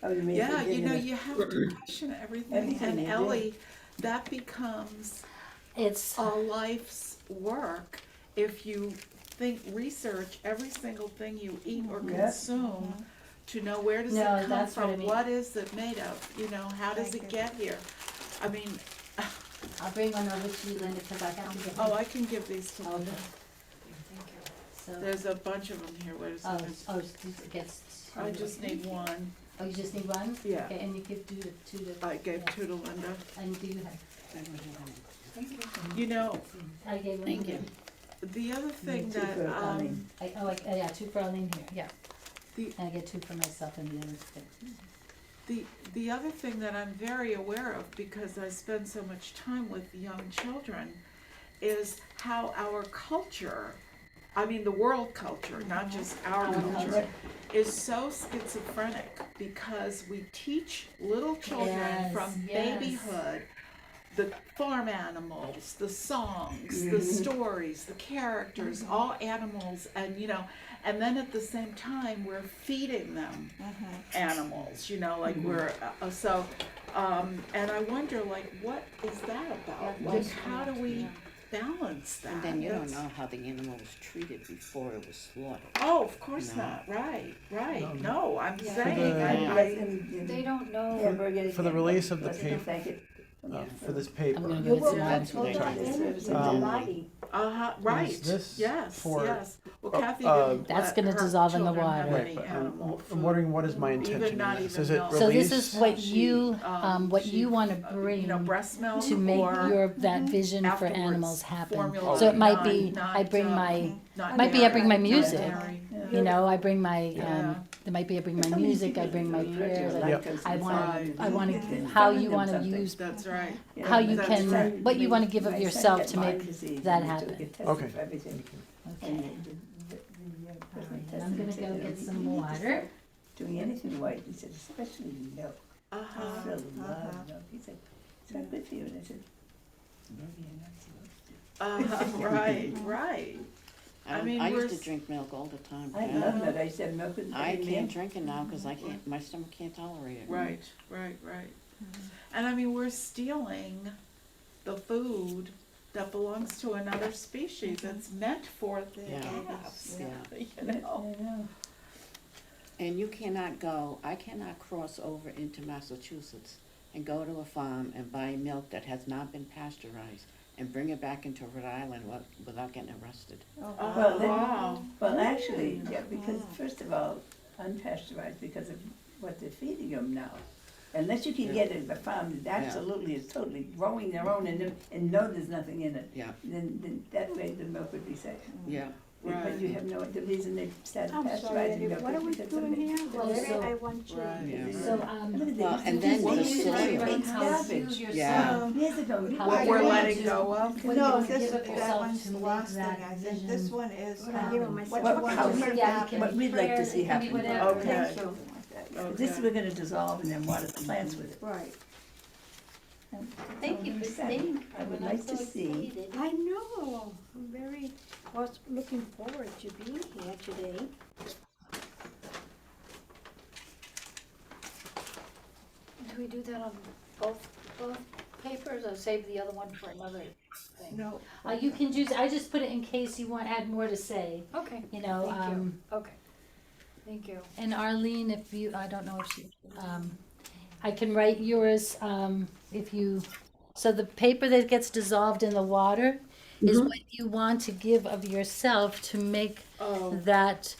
S3: would make
S2: Yeah,
S3: it
S2: you know,
S3: in
S2: you have to question everything,
S3: Everything
S2: and
S3: you do.
S2: Ellie, that becomes
S1: it's,
S2: a life's work if you research every single thing you eat or
S3: Yep.
S2: consume to know where does it
S1: No,
S2: come
S1: that's what I
S2: from,
S1: mean.
S2: what is it made of, how does it get here? I mean,
S1: I'll bring one over to you, Linda, because I have to get.
S2: oh, I can give these to Linda.
S1: So,
S2: There's a bunch of them here, wait a second.
S1: it gets.
S2: I just need one.
S1: Oh, you just need one?
S2: Yeah.
S1: Okay, and you give 2 to,
S2: I gave
S1: yeah.
S2: 2 to Linda.
S1: And do you have,
S2: You know,
S1: I gave one.
S8: Thank
S1: to
S8: you.
S2: the other thing
S3: two
S2: that,
S3: for Arlene.
S1: Yeah, 2 for Arlene here, yeah.
S2: The-
S1: And I get 2 for myself and the others too.
S2: the other thing that I'm very aware of, because I spend so much time with young children, is how our culture, I mean the world culture, not just our culture, is so schizophrenic, because we teach little children
S1: Yes,
S2: from
S1: yes.
S2: babyhood the farm animals, the songs, the stories, the characters, all animals, and and then at the same time we're feeding them animals, like we're and I wonder, like, what is that about? Like, how do we balance that?
S8: And then you don't
S2: That's-
S8: know how the animal was treated before it was slaughtered.
S2: Oh, of course
S8: No.
S2: not. Right. No, I'm
S7: Yeah.
S2: saying
S7: They don't know.
S3: Hamburger again.
S5: For the release of the
S3: Let's
S5: paper.
S3: thank it.
S5: For this paper.
S1: I'm gonna
S7: You
S1: go
S7: will
S1: get
S2: Yeah.
S7: not hold on
S3: This
S7: energy,
S3: is
S7: the
S5: Um,
S7: body.
S2: right.
S5: Is this
S2: Yes.
S5: for-
S2: Yes. Well,
S5: Oh,
S2: Kathy didn't
S1: That's
S2: let
S1: gonna
S2: her
S1: dissolve in the
S2: children have
S1: water.
S2: any
S5: Right, but
S2: animal
S5: I'm wondering what is my
S2: food.
S5: intention in
S2: Not
S5: this?
S2: even
S5: Is it
S2: milk.
S1: So this
S5: release?
S1: is what
S2: She,
S1: you, what
S2: she,
S1: you wanna bring
S2: breast milk
S1: to make
S2: or
S1: that vision for
S2: afterwards
S1: animals happen.
S2: formula,
S1: So it might be,
S2: not,
S1: I bring
S2: uh,
S1: my,
S2: not
S1: might be I
S2: dairy,
S1: bring my
S2: not
S1: music.
S2: dairy.
S1: I bring my,
S2: Yeah.
S1: there might be I bring my music, I bring my prayers, I wanna,
S2: Right.
S1: how you wanna use,
S2: That's right.
S1: how you
S2: That's
S1: can,
S2: right.
S1: what you wanna give of yourself to make that happen.
S5: Okay.
S1: Okay. And I'm gonna go get some water.
S3: Doing anything white, he said, especially milk. I
S2: Uh-huh.
S3: still love milk. He said, it's not good for you. And I said, maybe you're not supposed to.
S2: Right. I
S8: I
S2: mean,
S8: I
S2: we're
S8: used to
S2: s-
S8: drink milk all the time.
S3: I
S8: but
S3: love that. I said milk is.
S8: I can't drink it now because I can't, my stomach can't tolerate it.
S2: Right. And I mean, we're stealing the food that belongs to another species. It's meant for the
S8: Yeah.
S2: calves.
S8: Yeah.
S2: You know?
S8: And you cannot go, I cannot cross over into Massachusetts and go to a farm and buy milk that has not been pasteurized and bring it back into Rhode Island without getting arrested.
S3: Well, then-
S2: Wow.
S3: Well, actually, yeah, because first of all, unpasteurized because of what they're feeding them now. Unless you can get it at a farm that absolutely is totally growing their own and know there's nothing in it,
S8: Yeah,
S3: then that way the milk would be safe.
S8: yeah.
S3: But you have no, the reason they started
S4: I'm sorry,
S3: pasteurizing milk
S4: what are
S3: is
S4: we
S3: because of
S4: doing
S3: the-
S4: here?
S1: Well, so-
S4: I want you.
S2: Right.
S8: Yeah.
S1: So,
S3: Look at
S8: Well,
S3: this.
S8: and
S3: They
S8: then
S3: used
S8: the
S3: to
S8: soil.
S3: take
S1: how you
S3: garbage.
S1: yourself.
S3: Years ago. we-
S2: What
S4: I
S2: we're
S4: want
S2: letting
S1: to-
S2: go of?
S1: What
S4: No,
S1: you
S4: this,
S1: give of
S4: that
S1: yourself
S4: one's
S1: to
S4: the
S1: make
S4: last thing,
S1: that
S4: I think
S1: vision.
S4: this one is,
S7: What I give 'em myself.
S3: What
S4: what
S3: how
S4: comes
S3: we-
S4: from
S1: Yeah, it
S4: that?
S1: can
S3: what
S1: be
S3: we'd like to
S1: prayers,
S3: see
S1: it can be
S3: happen.
S1: whatever.
S2: Okay.
S4: Thank you.
S3: This
S2: Okay.
S3: we're gonna dissolve and then water the plants with it.
S4: Right.
S3: And that's
S1: Thank
S3: all
S1: you
S3: I'm
S1: for
S3: saying.
S1: staying.
S3: I would
S1: We're
S3: like
S1: not
S3: to
S1: so
S3: see,
S1: excited.
S4: I know, I'm very, was looking forward to being here today.
S7: Do we do that on both papers, or save the other one for another thing?
S4: No.
S1: You can use, I just put it in case you want, add more to say,
S7: Okay,
S1: you know,
S7: thank you, okay, thank you.
S1: and Arlene, if you, I don't know if she, I can write yours, if you, so the paper that gets dissolved in the water is
S6: Mhm.
S1: what you want to give of yourself to make
S2: Oh,
S1: that,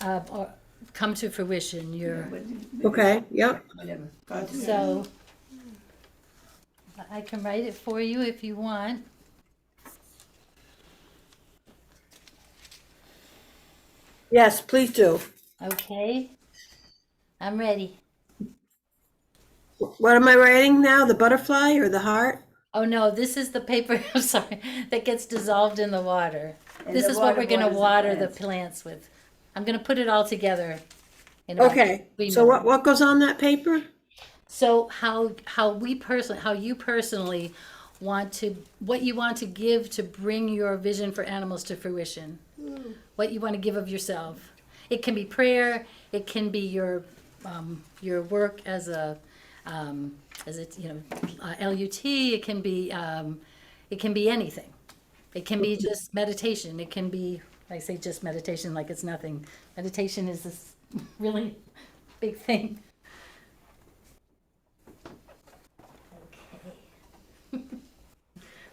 S1: or come to fruition, your,
S6: Okay, yep.
S3: whatever.
S2: gotcha.
S1: so. I can write it for you if you want.
S6: Yes, please do.
S1: Okay, I'm ready.
S6: What am I writing now? The butterfly or the heart?
S1: Oh no, this is the paper, I'm sorry, that gets dissolved in the water.
S3: And
S1: This
S3: the
S1: is what
S3: water
S1: we're gonna
S3: waters the
S1: water the
S3: plants.
S1: plants with. I'm gonna put it all together. In about
S6: Okay,
S1: 3
S6: so
S1: minutes.
S6: what goes on that paper?
S1: So how you personally want to, what you want to give to bring your vision for animals to fruition. What you want to give of yourself. It can be prayer, it can be your work as a, LUT, it can be anything. It can be just meditation, it can be, I say just meditation like it's nothing. Meditation is this really big thing. Okay.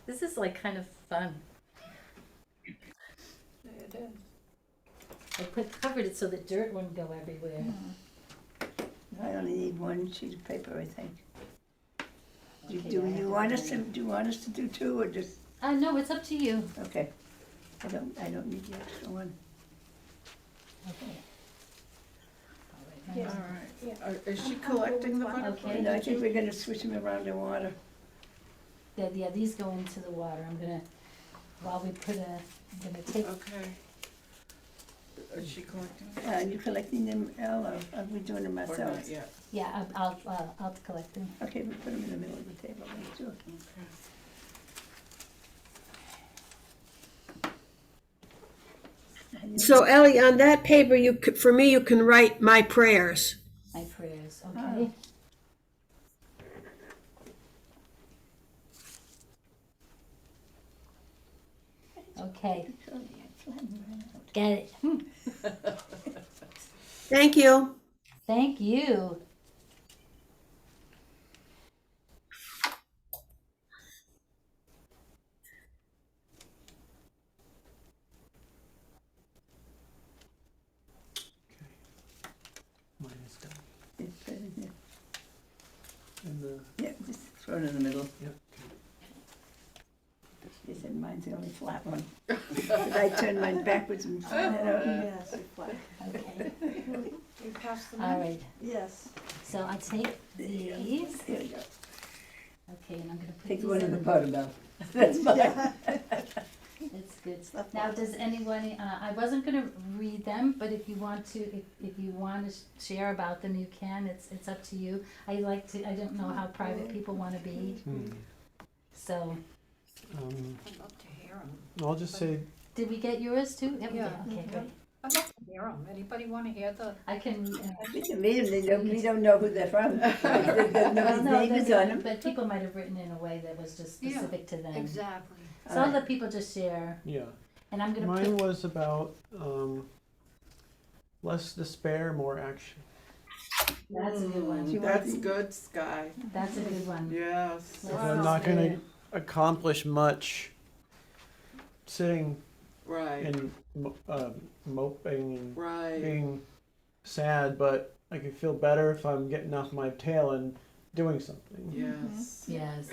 S1: This is like kind of fun.
S7: It is.
S1: I covered it so that dirt wouldn't go everywhere.
S3: I only need one sheet of paper, I think. Do
S1: Okay,
S3: do
S1: I have
S3: you
S1: to
S3: want
S1: write
S3: us to, do you want us to do two or just,
S1: No, it's up to you.
S3: okay. I don't need the extra one.
S1: Okay.
S4: Yeah.
S2: All right.
S4: Yeah.
S2: Is she collecting the butterfly?
S1: Okay.
S3: And I think we're gonna switch them around in water.
S1: Yeah, these go into the water. I'm gonna, while we put I'm gonna take,
S2: Okay. Is she collecting?
S3: Are you collecting them, Al, or are we doing them
S2: Or not
S3: ourselves?
S2: yet?
S1: yeah, I'll collect them.
S3: Okay, we put them in the middle of the table, then, sure.
S2: Okay.
S6: So Ellie, on that paper, for me, you can write my prayers.
S1: My prayers, okay? Okay, get it.
S6: Thank you.
S1: Thank you.
S5: Mine is done.
S3: It's right in here.
S5: And the,
S3: Yeah, just throw it in the middle.
S5: yeah,
S3: She said mine's the only flat one. But I turned mine backwards and flattened it out.
S4: Yes,
S1: Okay,
S7: You pass them
S1: all
S7: in?
S1: right.
S4: yes.
S1: So I take these,
S3: Here we go.
S1: okay, and I'm gonna put
S3: Take
S1: these
S3: the one in the
S1: in.
S3: bottom though. That's mine.
S1: It's good stuff. Now, does anyone, I wasn't gonna read them, but if you want to, if you want to share about them, you can, it's up to you. I don't know how private people wanna be, so,
S5: um,
S7: I'd love to hear them.
S5: I'll just say,
S1: did we get yours too? Yeah, we did.
S7: Yeah.
S1: Okay, great.
S7: I'd love to hear them. Anybody want to hear the?
S1: I can,
S3: We can read them, we don't know who they're from. Nobody's name is on them.
S1: but people might have written in a way that was just
S7: Yeah,
S1: specific to them.
S7: Exactly.
S1: So I'll let people just share,
S5: yeah.
S1: and I'm gonna
S5: Mine
S1: put,
S5: was about less despair, more action.
S1: that's a good
S3: Do you
S1: one,
S3: want
S2: That's
S3: the-
S2: good, Sky.
S1: that's a good one.
S2: Yes.
S1: Let's
S5: I'm not gonna accomplish much sitting
S2: Right,
S5: and moping and
S2: right.
S5: being sad, but I can feel better if I'm getting off my tail and doing something.
S2: Yes.
S1: Yes.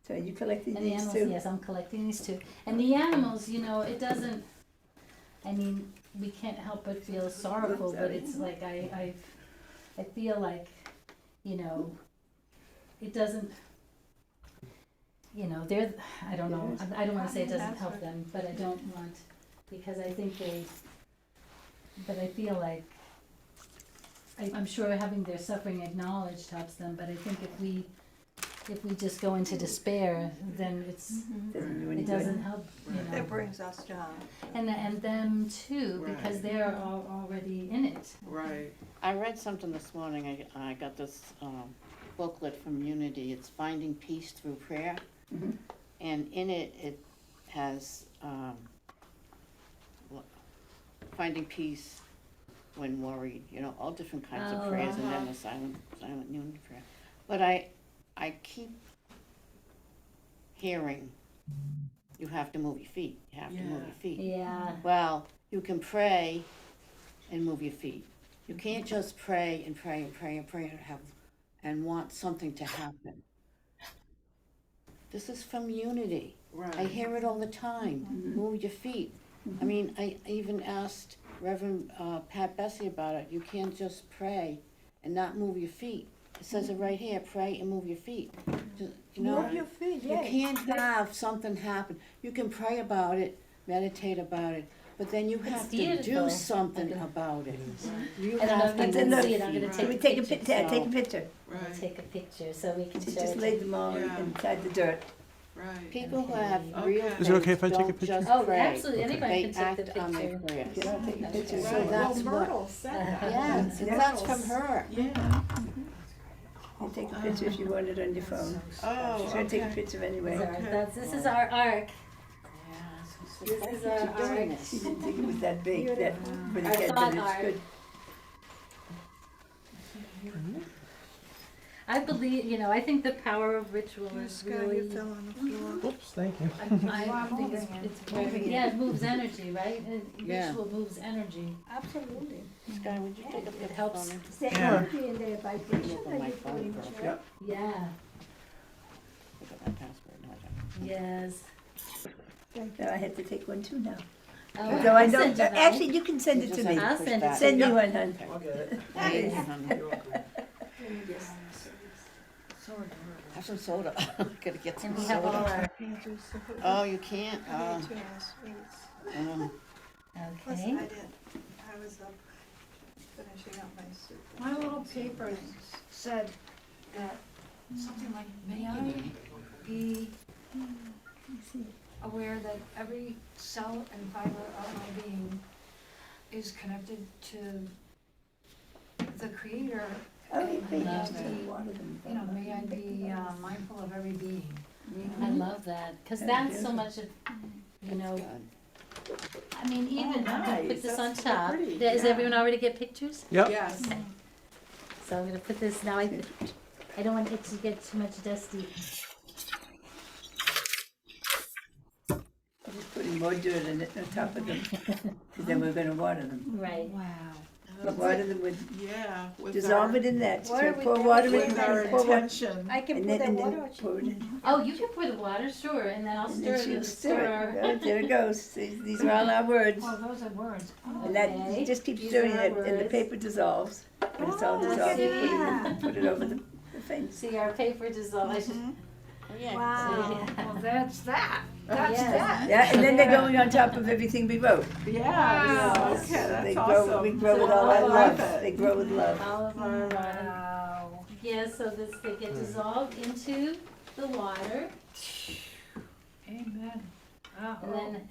S3: So you collected
S1: And the
S3: these
S1: animals,
S3: too?
S1: yes, I'm collecting these too. And the animals, it doesn't, I mean, we can't help but feel sorrowful, but it's like I feel like, you know, it doesn't, you know, I don't know, I don't wanna say it doesn't help them, but I don't want, because I think but I feel like, I'm sure having their suffering acknowledged helps them, but I think if we just go into despair, then
S3: Doesn't do any
S1: it
S3: good.
S1: doesn't help, you know.
S4: That brings us down.
S1: And them too, because
S2: Right.
S1: they're already in it.
S2: Right.
S8: I read something this morning, I got this booklet from Unity, it's Finding Peace Through Prayer.
S3: Mhm.
S8: And in it, it has finding peace when worried, you know, all different kinds of
S1: Oh,
S8: prayers, and then the silent unity prayer. But I keep hearing, you have to move your feet, you have to move your feet.
S1: Yeah.
S8: Well, you can pray and move your feet. You can't just pray and pray and pray and pray and want something to happen. This is from Unity.
S2: Right.
S8: I hear it all the time. Move your feet. I mean, I even asked Reverend Pat Bessie about it. You can't just pray and not move your feet. It says it right here, pray and move your feet. Just, you know,
S4: Move your feet,
S8: you
S4: yeah.
S8: can't have something happen. You can pray about it, meditate about it, but then you have to
S1: beautiful.
S8: do something about it. You
S1: I don't know
S8: have
S1: if you
S8: to
S1: can
S3: look.
S1: see it, I'm gonna
S2: Right.
S3: Can we
S1: take a
S3: take a
S1: picture.
S3: picture? Take a picture.
S1: I'll
S2: Right.
S1: take a picture so we can
S3: She
S1: show
S3: just
S1: it.
S3: laid them all
S2: Yeah.
S3: inside the dirt.
S2: Right.
S8: People who have
S2: Okay.
S8: real
S2: Is
S8: faith
S5: it okay if I take a
S8: don't
S5: picture?
S8: just
S1: Oh,
S8: pray.
S1: absolutely,
S5: Okay.
S1: anybody
S8: They
S1: can take
S8: act
S1: the
S8: on their
S1: picture.
S8: prayers.
S3: You know, take a picture.
S8: So
S2: Right.
S8: that's
S2: Well,
S8: what-
S2: Myrtle said that.
S8: Yeah, and that's from her.
S2: Yeah.
S3: You take a picture if you want it on your phone.
S2: Oh,
S3: She's gonna take a
S2: okay.
S3: picture anyway.
S1: This is our ark.
S8: This
S1: is our ark.
S3: She didn't think it was that big, that, but
S1: Our
S3: again,
S1: thought
S3: but it's
S1: art.
S3: good.
S1: I believe, you know, I think the power of ritual is
S4: Sky, you
S1: really,
S4: fell on the floor.
S5: Oops, thank you.
S1: I think it's very, yeah, it moves energy, right?
S8: Yeah.
S1: Ritual moves energy.
S4: Absolutely.
S8: Sky, would you take a picture
S1: helps.
S8: for me?
S4: Is there
S5: Yeah.
S4: energy in their vibration
S8: Look at
S4: that
S8: my
S4: you put
S8: phone
S4: in
S8: first.
S4: check?
S1: Yeah,
S8: Look at that password. No, I don't.
S1: yes.
S3: Now I have to take one too now.
S1: Oh,
S3: So I
S1: I'll
S3: don't,
S1: send you one.
S3: actually, you can send
S8: You
S3: it to
S8: just
S3: me.
S8: have to
S1: I'll
S8: push
S1: send it
S8: that.
S1: to
S3: Send me one, hon.
S5: I'll get it.
S8: Thank you, honey.
S4: Let me just-
S8: Have some soda. Gotta get some
S1: And we have all
S8: soda.
S1: our,
S4: Pages.
S8: Oh, you can't?
S4: I had 2 last weeks. Plus,
S1: okay.
S4: I was up finishing up my soup.
S7: My little paper said that something like, may I be aware that every cell and fiber of my being is connected to the Creator.
S3: Oh,
S7: And
S3: they
S7: may I
S3: used to
S7: be,
S3: water them.
S7: you know, may I be mindful of every being.
S1: I love that, because
S3: Yeah,
S1: that's so
S3: beautiful.
S1: much of, you know,
S8: Good.
S1: I mean, even, I'm gonna put
S2: nice.
S1: this on
S2: That's so
S1: top.
S2: pretty.
S1: Does
S2: Yeah.
S1: everyone already get pictures?
S5: Yep.
S2: Yes.
S1: So I'm gonna put this, now I don't want it to get too much dusty.
S3: I'm just putting more dirt on it, on top of them, because then we're gonna water them.
S1: Right.
S7: Wow.
S3: But water them with,
S2: Yeah. With
S3: dissolve
S2: our,
S3: it in that,
S4: Water
S3: pour
S4: with
S3: water in
S2: with our
S3: there, pour water.
S2: intention.
S4: I can
S3: And
S4: put
S3: then,
S4: that
S3: and
S4: water
S3: then
S4: or
S3: pour it in.
S1: Oh, you can pour the water, sure, and then I'll
S3: And
S1: stir
S3: then she'll
S1: it,
S3: stir it.
S1: our.
S3: Right, there it goes. These are all our words.
S7: Oh, those are words.
S3: And that,
S1: Okay.
S3: you just keep
S1: These
S3: stirring
S1: are our
S3: it, and the
S1: words.
S3: paper dissolves. When it's all
S4: Oh, look
S3: dissolved,
S4: at
S3: you put it,
S4: that.
S3: put it over the things.
S1: See, our paper dissolved, I should,
S8: Oh, yeah.
S4: Wow.
S7: Well, that's that. That's
S1: Yes.
S7: that.
S3: Yeah, and then they're going on top of everything we wrote.
S2: Yeah.
S4: Wow.
S2: Okay,
S3: So
S2: that's
S3: they grow,
S2: awesome.
S3: we grow
S1: So
S3: with all
S1: all
S3: that
S1: of
S3: love.
S2: our-
S3: They grow with love.
S1: all of our,
S7: Wow.
S1: yeah, so this, they get dissolved into the water,
S7: Amen.
S1: and then,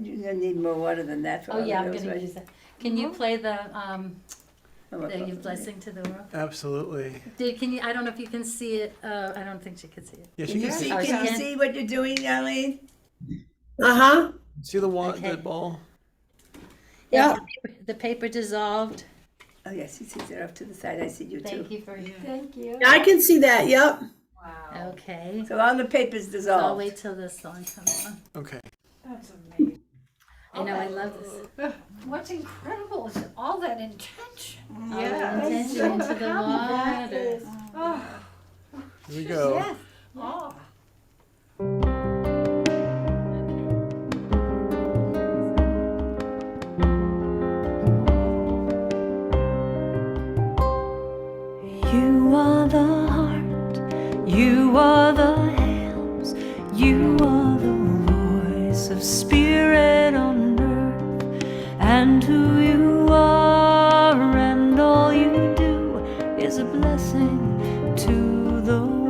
S3: You're gonna need more water than that for all
S1: oh
S3: of
S1: yeah, I'm
S3: those,
S1: gonna
S3: right?
S1: use that. Can you play the
S3: Oh,
S1: your blessing to the world?
S5: Absolutely.
S1: Can you, I don't know if you can see it, I don't think she could see it.
S5: Yeah,
S3: Can
S5: she
S3: you
S5: can
S3: see,
S5: see,
S1: Oh, she
S3: can you
S1: can?
S3: see what you're doing, Arlene?
S6: Uh-huh,
S5: see the one,
S1: Okay.
S5: the ball.
S6: yeah.
S1: The paper dissolved,
S3: Oh, yes, he sees it off to the side. I see you too.
S1: thank you for,
S4: Thank you.
S6: I can see that, yep.
S7: Wow.
S1: okay.
S3: So all the paper's
S1: So I'll
S3: dissolved.
S1: wait till this song comes on.
S5: Okay.
S7: That's amazing.
S1: I know, I love this.
S7: What's incredible is all that intention.
S1: All the
S2: Yes.
S1: intention into the
S4: That
S1: water.
S4: is,
S7: Oh,
S5: Here we go.
S4: yes.
S7: oh.
S9: You are the heart, you are the hands, you are the voice of spirit on earth, and who you are and all you do is a blessing to the world.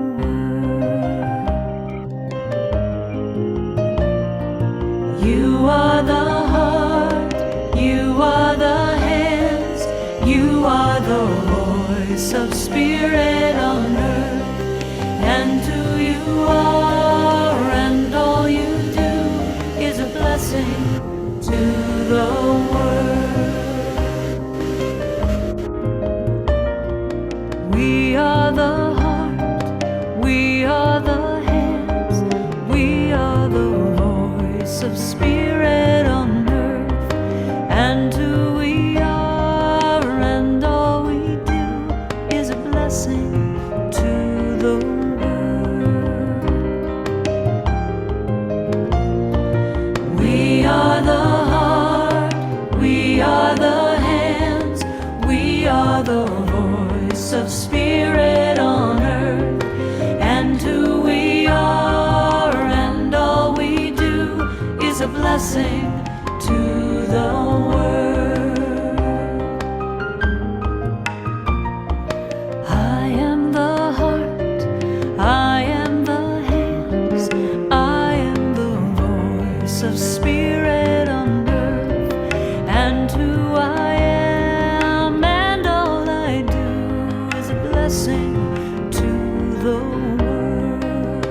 S9: You are the heart, you are the hands, you are the voice of spirit on earth, and who you are and all you do is a blessing to the world. We are the heart, we are the hands, we are the voice of spirit on earth, and who we are and all we do is a blessing to the world. We are the heart, we are the hands, we are the voice of spirit on earth, and who we are and all we do is a blessing to the world. I am the heart, I am the hands, I am the voice of spirit on earth, and who I am and all I do is a blessing to the world.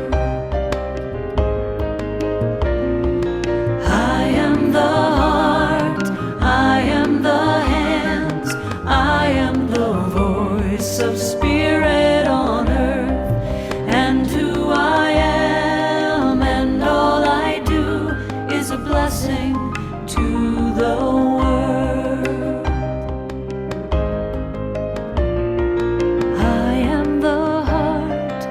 S9: I am the heart, I am the hands, I am the voice of spirit on earth, and who I am and all I do is a blessing to the world. I am the heart,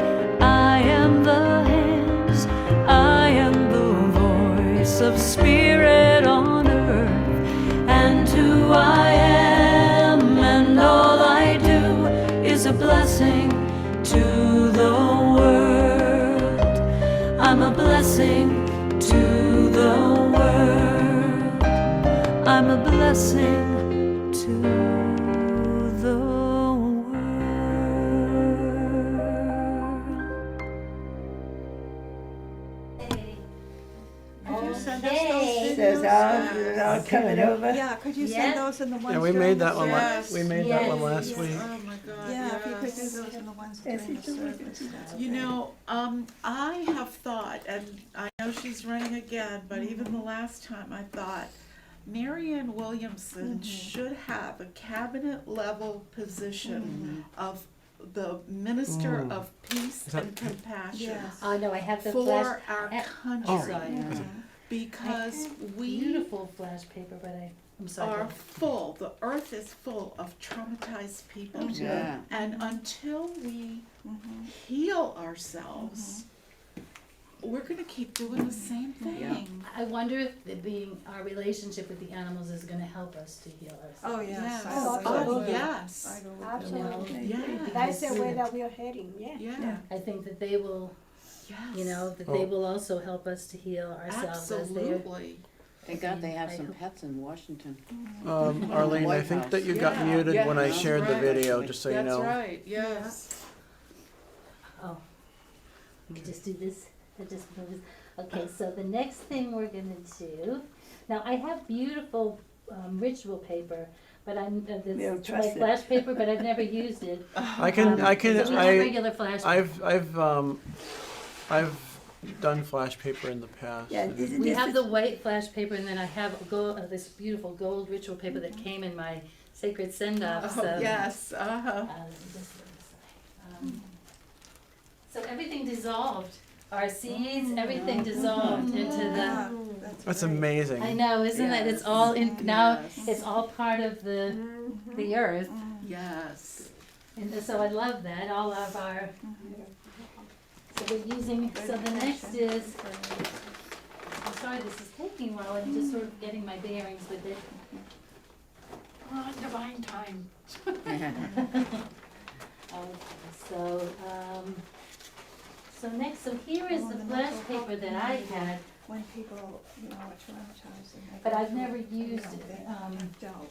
S9: I am the hands, I am the voice of spirit on earth, and who I am and all I do is a blessing to the world. I'm a blessing to the world. I'm a blessing to the world.
S4: Could you send us
S1: Okay.
S4: those
S3: So it's all,
S4: videos?
S3: it's all
S5: Okay.
S3: coming over.
S4: Yeah, could you
S1: Yes.
S4: send those in the ones
S5: Yeah, we
S4: during
S5: made
S4: the
S5: that one.
S2: Yes.
S5: We made that one
S1: Yes.
S5: last
S4: Yes.
S5: week.
S2: Oh my God,
S4: Yeah, if you could do
S2: yes.
S4: those in the ones
S3: Yes,
S4: during the
S3: you can look at
S4: service.
S3: it.
S2: You know, I have thought, and I know she's running again, but even the last time I thought, Marianne Williamson should have a cabinet level position of the Minister
S5: Mm.
S2: of Peace
S5: Is that-
S2: and Compassion
S4: Yes.
S1: Oh, no, I have the
S2: for
S1: flash,
S2: our
S1: I-
S2: country,
S1: sorry.
S2: because we
S1: Beautiful flash paper, but I'm sorry.
S2: are full, the earth is full of traumatized people.
S8: Yeah.
S2: And until we
S4: Mhm.
S2: heal ourselves, we're gonna keep doing the same thing.
S1: I wonder if our relationship with the animals is gonna help us to heal ourselves.
S4: Oh, yes.
S2: Yes.
S4: I
S2: Oh,
S4: absolutely.
S2: yes.
S4: I go with that.
S1: Absolutely.
S2: Yeah.
S4: That's the way that we are heading, yeah.
S2: Yeah,
S1: I think that they will,
S2: yes.
S1: that
S5: Oh.
S1: they will also help us to heal ourselves as they're.
S2: Absolutely.
S8: Thank God they have
S1: I
S8: some
S1: hope-
S8: pets in Washington.
S5: Arlene, I
S8: White
S5: think
S8: House.
S5: that you got
S2: Yeah,
S5: muted
S2: yeah,
S5: when I
S2: that's
S5: shared the
S2: right.
S5: video, just so you
S2: That's
S5: know.
S2: right, yes.
S1: Oh, let me just do this, that just moves. Okay, so the next thing we're gonna do, now I have beautiful ritual paper, but
S3: We don't
S1: it's
S3: trust
S1: like
S3: it.
S1: flash paper, but I've never used it.
S5: I can,
S1: So we have regular flash.
S5: I've done flash paper in the past.
S3: Yeah,
S5: and-
S3: isn't
S1: We
S3: this
S1: have
S3: the-
S1: the white flash paper, and then I have this beautiful gold ritual paper that came in my sacred send-off, so.
S2: Oh, yes, uh-huh.
S1: Let me just put this away. So everything dissolved, our seeds, everything dissolved into the,
S4: Yeah,
S5: That's
S4: great.
S5: amazing.
S1: I know, isn't it? It's all in, now,
S2: Yes.
S1: it's all part of the earth.
S2: Yes.
S1: And so I love that, all of our, so we're using, so the next is, I'm sorry this is taking a while, I'm just sort of getting my bearings with it.
S7: Oh, divine time.
S1: Oh, So, so next, so here is the flash paper that I had,
S2: When people, you know, are traumatized and.
S1: but I've never used it.
S2: Dealt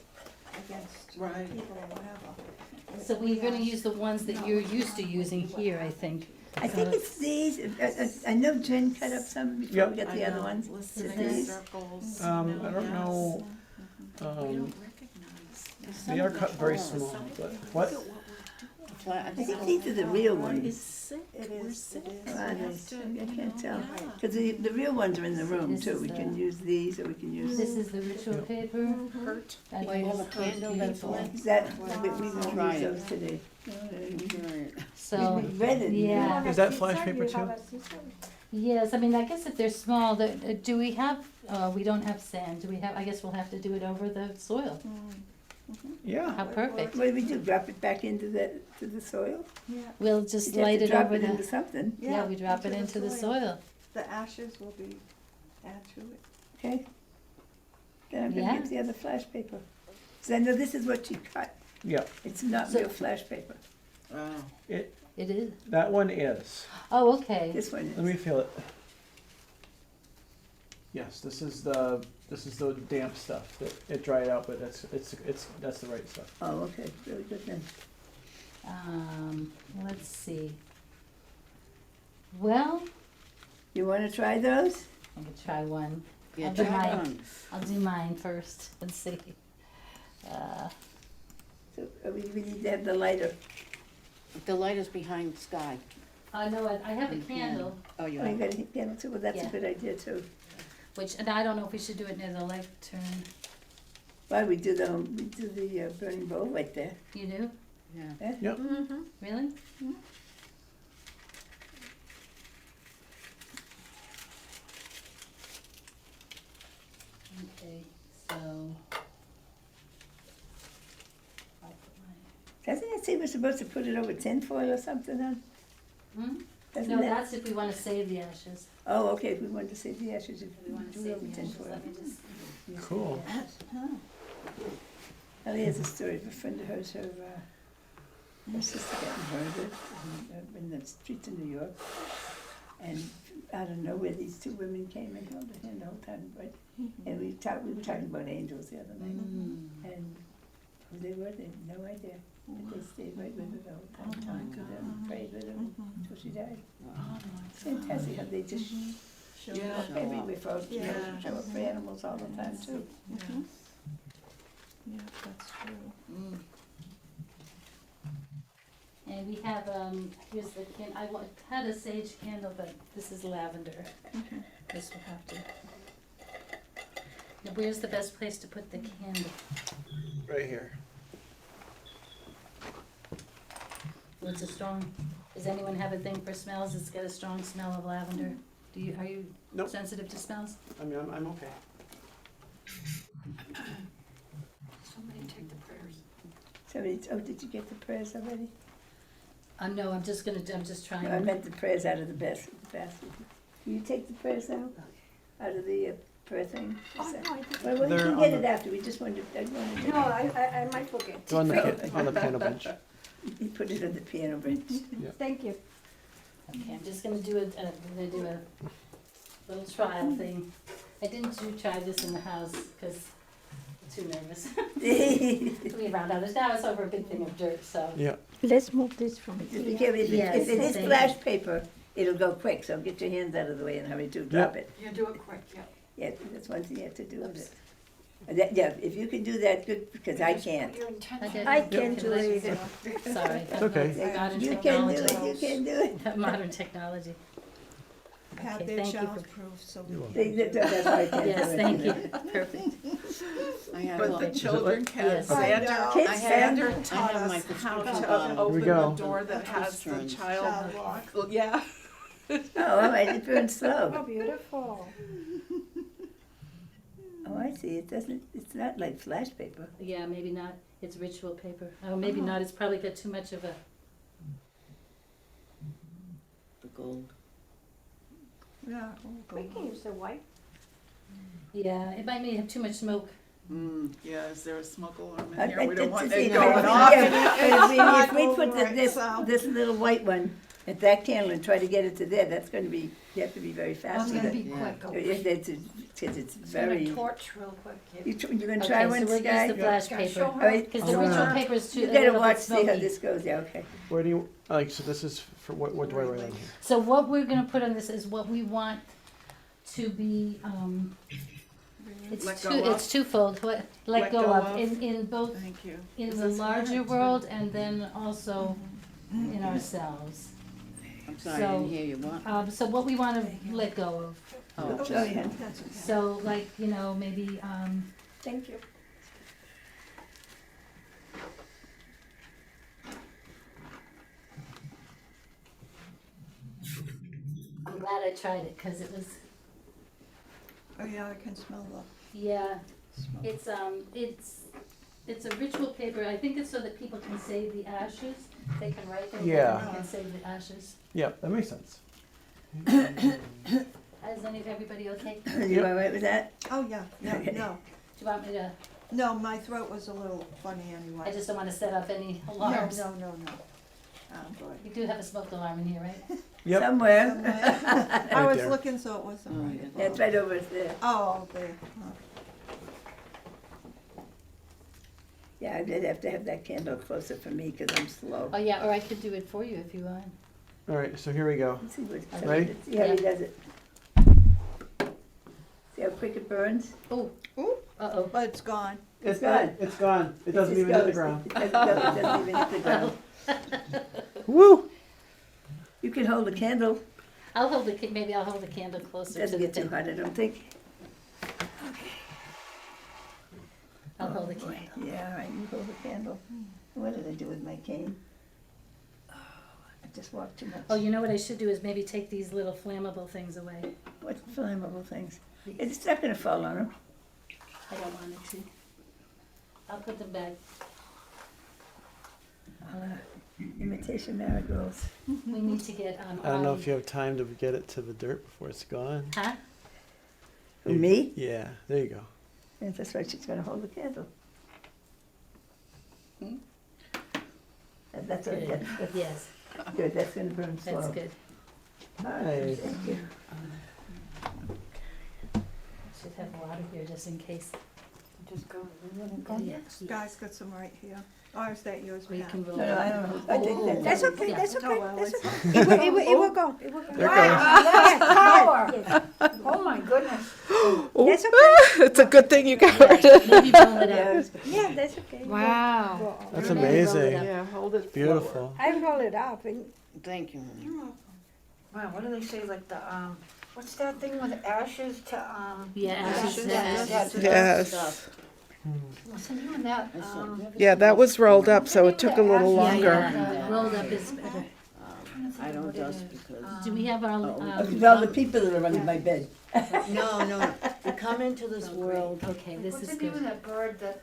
S2: against
S10: Right.
S2: people or whatever.
S1: So we're gonna use the ones that you're used to using here, I think.
S3: I think it's these, I know Jen cut up some before
S5: Yep.
S3: we got the other ones.
S2: Listening
S1: Is this-
S2: circles.
S5: I don't know,
S2: We don't
S5: um,
S2: recognize.
S5: they are cut very small, but, what?
S3: I think these are the real
S2: It's
S3: ones.
S2: sick,
S10: It
S2: we're
S10: is,
S2: sick.
S10: it is.
S2: We
S3: Oh,
S2: have
S3: nice.
S2: to,
S3: I
S2: you
S3: can't
S2: know,
S3: tell.
S2: yeah.
S3: Because the real ones are in the room
S1: This
S3: too.
S1: is
S3: We can
S1: the-
S3: use these or we can use.
S1: This is the ritual paper.
S2: Hurt.
S1: I
S8: Well, you have a
S1: use hurt
S8: candle that's
S1: people.
S8: lit?
S3: That, we can
S8: Try
S3: use
S8: it.
S3: those today.
S1: So,
S3: We read it.
S1: yeah.
S5: Is that flash paper too?
S1: Yes, I mean, I guess if they're small, do we have, we don't have sand, do we have, I guess we'll have to do it over the soil.
S5: Yeah,
S1: How perfect.
S3: What do we do? Drop it back into to the soil?
S1: We'll just
S3: You have
S1: light
S3: to
S1: it
S3: drop
S1: over
S3: it into
S1: the,
S3: something.
S1: yeah, we drop it into the soil.
S10: The ashes will be, add to it.
S3: Okay. Then I'm gonna
S1: Yeah.
S3: get the other flash paper. So I know this is what you cut.
S5: yeah,
S3: It's not
S1: So-
S3: real flash paper.
S2: Oh.
S1: It is,
S5: that one is.
S1: oh, okay.
S3: This one
S5: Let me
S3: is.
S5: feel it. Yes, this is the damp stuff that it dried out, but that's the right stuff.
S3: Oh, okay, really good then.
S1: Let's see. Well,
S3: You wanna try those?
S1: I could try one.
S8: Yeah,
S1: I'll do
S8: try
S1: mine.
S8: one.
S1: I'll do mine first and see.
S3: So we need to have the lighter.
S8: The light is behind Sky.
S1: I know, I have a
S8: And
S1: candle,
S8: Oh, you
S3: Oh, you
S8: have,
S3: got a candle too? Well, that's a
S1: Yeah.
S3: good idea too.
S1: which, and I don't know if we should do it near the lectern.
S3: Why, we do the burning bowl right there.
S1: You do?
S8: yeah.
S5: Yep.
S1: Really? Okay, so. I'll put
S3: Doesn't it say we're supposed to put it over tinfoil or something on?
S1: my-
S3: Doesn't
S1: No,
S3: that-
S1: that's if we wanna save the ashes.
S3: Oh, okay, if we wanted to save the ashes, if
S1: If we
S3: we
S1: wanna
S3: do it
S1: save
S3: over
S1: the ashes,
S3: tinfoil.
S1: let me just.
S5: Cool.
S3: Ellie has a story of a friend of hers, her sister got murdered in the streets of New York. And out of nowhere, these two women came and held her hand the whole time, right? And we were talking about angels the other night. And who they were, they had no idea. But they stayed right with her the whole time, talked to them, prayed with them until she died. It's fantastic how they just show
S2: Yeah.
S3: up everywhere for,
S10: Yeah.
S3: show up for animals all the time too.
S10: Yeah. Yeah, that's true.
S2: Mm.
S1: And we have, here's the had a sage candle, but this is lavender. This will have to. Now, where's the best place to put the candle?
S5: Right here.
S1: What's a strong, does anyone have a thing for smells? It's got a strong smell of lavender. Are you
S5: Nope.
S1: sensitive to smells?
S5: I mean, I'm okay.
S7: Somebody take the prayers.
S3: Did you get the prayers already?
S1: No, I'm just trying.
S3: No, I meant the prayers out of the basket. Will you take the prayers out? Out of the prayer thing?
S4: Oh, no, I didn't.
S3: Well, we
S5: They're
S3: can
S5: on
S3: get
S5: the-
S3: it after, we just wanted, I wanted to.
S4: No, I might forget.
S5: It's on the piano bench.
S3: You put it on the piano bench.
S4: Thank you.
S1: Okay, I'm just gonna do a little trial thing. I didn't try this in the house, cause I'm too nervous to be around others. Now it's over a big thing of dirt, so.
S5: Yeah.
S4: Let's move this from
S3: Just
S4: here.
S3: be careful, if
S1: Yes,
S3: it is
S1: thank you.
S3: flash paper, it'll go quick, so get your hands out of the way and hurry to drop it.
S7: You do it quick, yeah.
S3: Yeah, that's one thing you have to do with it. Yeah, if you can do that, good, because I can't.
S7: Put your intent
S1: I
S7: on
S1: did.
S7: it.
S4: I
S1: Yep.
S4: can't do it either.
S1: Sorry.
S5: It's okay.
S1: Modern
S3: You can do
S1: technology.
S3: it, you can do it.
S1: Modern technology.
S10: Have
S1: Okay,
S10: their
S1: thank you
S10: child
S1: for-
S10: proof, so
S5: You're
S10: we
S5: welcome.
S10: can.
S3: That's why I can't do it.
S1: Yes, thank you. Perfect.
S8: I have,
S2: But
S8: well,
S2: the children can,
S1: Yes.
S2: Sandra,
S3: Kids,
S8: I have-
S2: Sandra
S8: I
S2: taught
S8: have my
S2: us how
S8: prescription
S2: to
S8: bottle.
S2: open
S5: go.
S2: the door that has the
S8: Turns.
S2: child.
S10: Child lock.
S2: Well, yeah.
S3: Oh, all right, it burns
S4: Oh,
S3: slow.
S4: beautiful.
S3: Oh, I see, it's not like flash paper.
S1: Yeah, maybe not. It's ritual paper. Oh, maybe not. It's probably got too much of a.
S8: the gold.
S10: Yeah.
S4: We can use the white.
S1: Yeah, it might have too much smoke.
S2: Yeah, is there a smoke alarm in
S3: I-
S2: here?
S3: I-
S2: We don't want
S3: it's-
S2: it
S3: it's-
S2: going
S3: yeah,
S2: off.
S3: yeah, if we put
S10: Over it,
S3: this,
S10: so-
S3: this little white one at that candle and try to get it to there, that's gonna be, you have to be very
S7: Oh,
S3: fast
S7: it's
S3: with
S7: gonna
S3: it.
S7: be
S8: Yeah.
S7: quick.
S3: It's
S7: It's gonna
S3: very,
S7: torch real quick.
S3: you gonna
S1: Okay,
S3: try
S1: so
S3: one,
S1: we'll use
S3: Sky?
S1: the flash
S7: Gotta
S1: paper.
S7: show
S3: All
S7: her.
S3: right,
S1: Because the
S3: so,
S1: ritual paper is too,
S3: you
S1: a
S3: gotta
S1: little bit
S3: watch, see how
S1: smoky.
S3: this goes, yeah, okay.
S5: Where do you, like, so this is for, what do I write on here?
S1: So what we're gonna put on this is what we want to be,
S2: Let go of.
S1: it's twofold, let go of, in both,
S2: Thank you.
S1: in
S2: Is
S1: the
S2: this
S1: larger
S2: good?
S1: world and then also in ourselves.
S8: I'm sorry, I
S1: So-
S8: didn't hear you, what?
S1: So what we wanna let go of,
S8: Oh,
S3: So, yeah.
S1: so like, you know, maybe,
S4: Thank you.
S1: I'm glad I tried it, cause it was,
S10: Oh, yeah, I can smell
S1: yeah,
S10: the smoke.
S1: it's a ritual paper, I think it's so that people can save the ashes, they can write things
S5: Yeah.
S1: and they can save the ashes.
S5: Yeah, that makes sense.
S1: Is everybody okay? Do
S3: You all right with that?
S10: Oh, yeah, no,
S3: Okay.
S10: no.
S1: you want me to,
S10: No, my throat was a little funny anyway.
S1: I just don't wanna set up any
S10: No,
S1: alarms.
S10: no, no, no. Oh, boy.
S1: You do have a smoke alarm in here, right?
S5: Yep.
S3: Somewhere.
S10: I was
S5: there.
S10: looking, so it wasn't
S8: Oh,
S10: right.
S8: yeah.
S3: Yeah, it's right over there.
S10: Oh, there. Oh.
S3: Yeah, I'd have to have that candle closer for me, cause I'm slow.
S1: Oh, yeah, or I could do it for you if you want.
S5: All right, so here we go.
S3: Let's see what,
S5: Ready?
S3: see how he
S1: Yeah.
S3: does it. See how quick it burns?
S1: Oh,
S10: Ooh,
S1: uh-oh.
S10: but it's gone.
S3: It's gone.
S5: It's gone. It doesn't
S3: just
S5: even hit the
S3: goes.
S5: ground.
S3: It doesn't even hit the ground.
S5: Woo!
S3: You can hold a candle.
S1: I'll hold maybe I'll hold the candle
S3: It
S1: closer to
S3: doesn't
S1: the
S3: get too
S1: thing.
S3: hot, I don't think.
S1: I'll hold the
S3: Oh, boy.
S1: candle.
S3: Yeah, all right, you hold the candle. What did I do with my cane? Oh, I just walked too much.
S1: Oh, you know what I should do is maybe take these little flammable things away.
S3: What flammable things? It's not gonna fall on them.
S1: I don't want it to. I'll put them back.
S3: Imitation marigolds.
S1: We need to get,
S5: I don't know if you have time to get it to the dirt before it's gone.
S1: Huh?
S3: Who, me?
S5: Yeah, there you go.
S3: Yeah, that's right, she's gonna hold the candle. That's
S1: Good.
S3: that's
S1: Yes,
S3: good, that's gonna burn slow.
S1: that's good.
S3: All right,
S5: Nice.
S3: thank you.
S1: Should have water here just in case.
S7: Just go.
S1: Yeah.
S10: Guy's got some right here. Or is that yours,
S1: We
S10: Pat?
S1: can roll
S3: No,
S1: it.
S3: no, I don't know, I think that's.
S4: That's okay,
S1: Yeah.
S4: that's
S10: Oh,
S4: okay,
S10: well,
S4: that's
S10: it's-
S4: okay. It will go, it will go.
S5: There it
S7: Power. Oh, my goodness.
S4: That's okay,
S11: It's a good thing you got
S1: Yeah,
S11: rid of it.
S1: maybe roll it
S3: Yeah,
S1: up.
S4: yeah, that's okay.
S7: Wow.
S5: That's
S1: Maybe roll it
S5: amazing.
S1: up.
S11: Yeah, hold it.
S5: Beautiful.
S4: I roll it up and
S8: thank you, honey.
S7: Wow, what do they say, like the, what's that thing with ashes to,
S1: Yeah, ashes,
S7: Yeah,
S1: ashes.
S11: Yes.
S8: Stuff.
S7: what's the name of that?
S8: I said,
S11: Yeah, that was rolled up, so it took a little
S1: Yeah,
S11: longer.
S1: yeah, rolled up is better.
S8: I don't dust because,
S1: Do we have our,
S3: Of all the people that are under my bed.
S8: no, you come into this world,
S1: okay, this
S7: What's
S1: is
S7: the name of
S1: good.
S7: that bird that?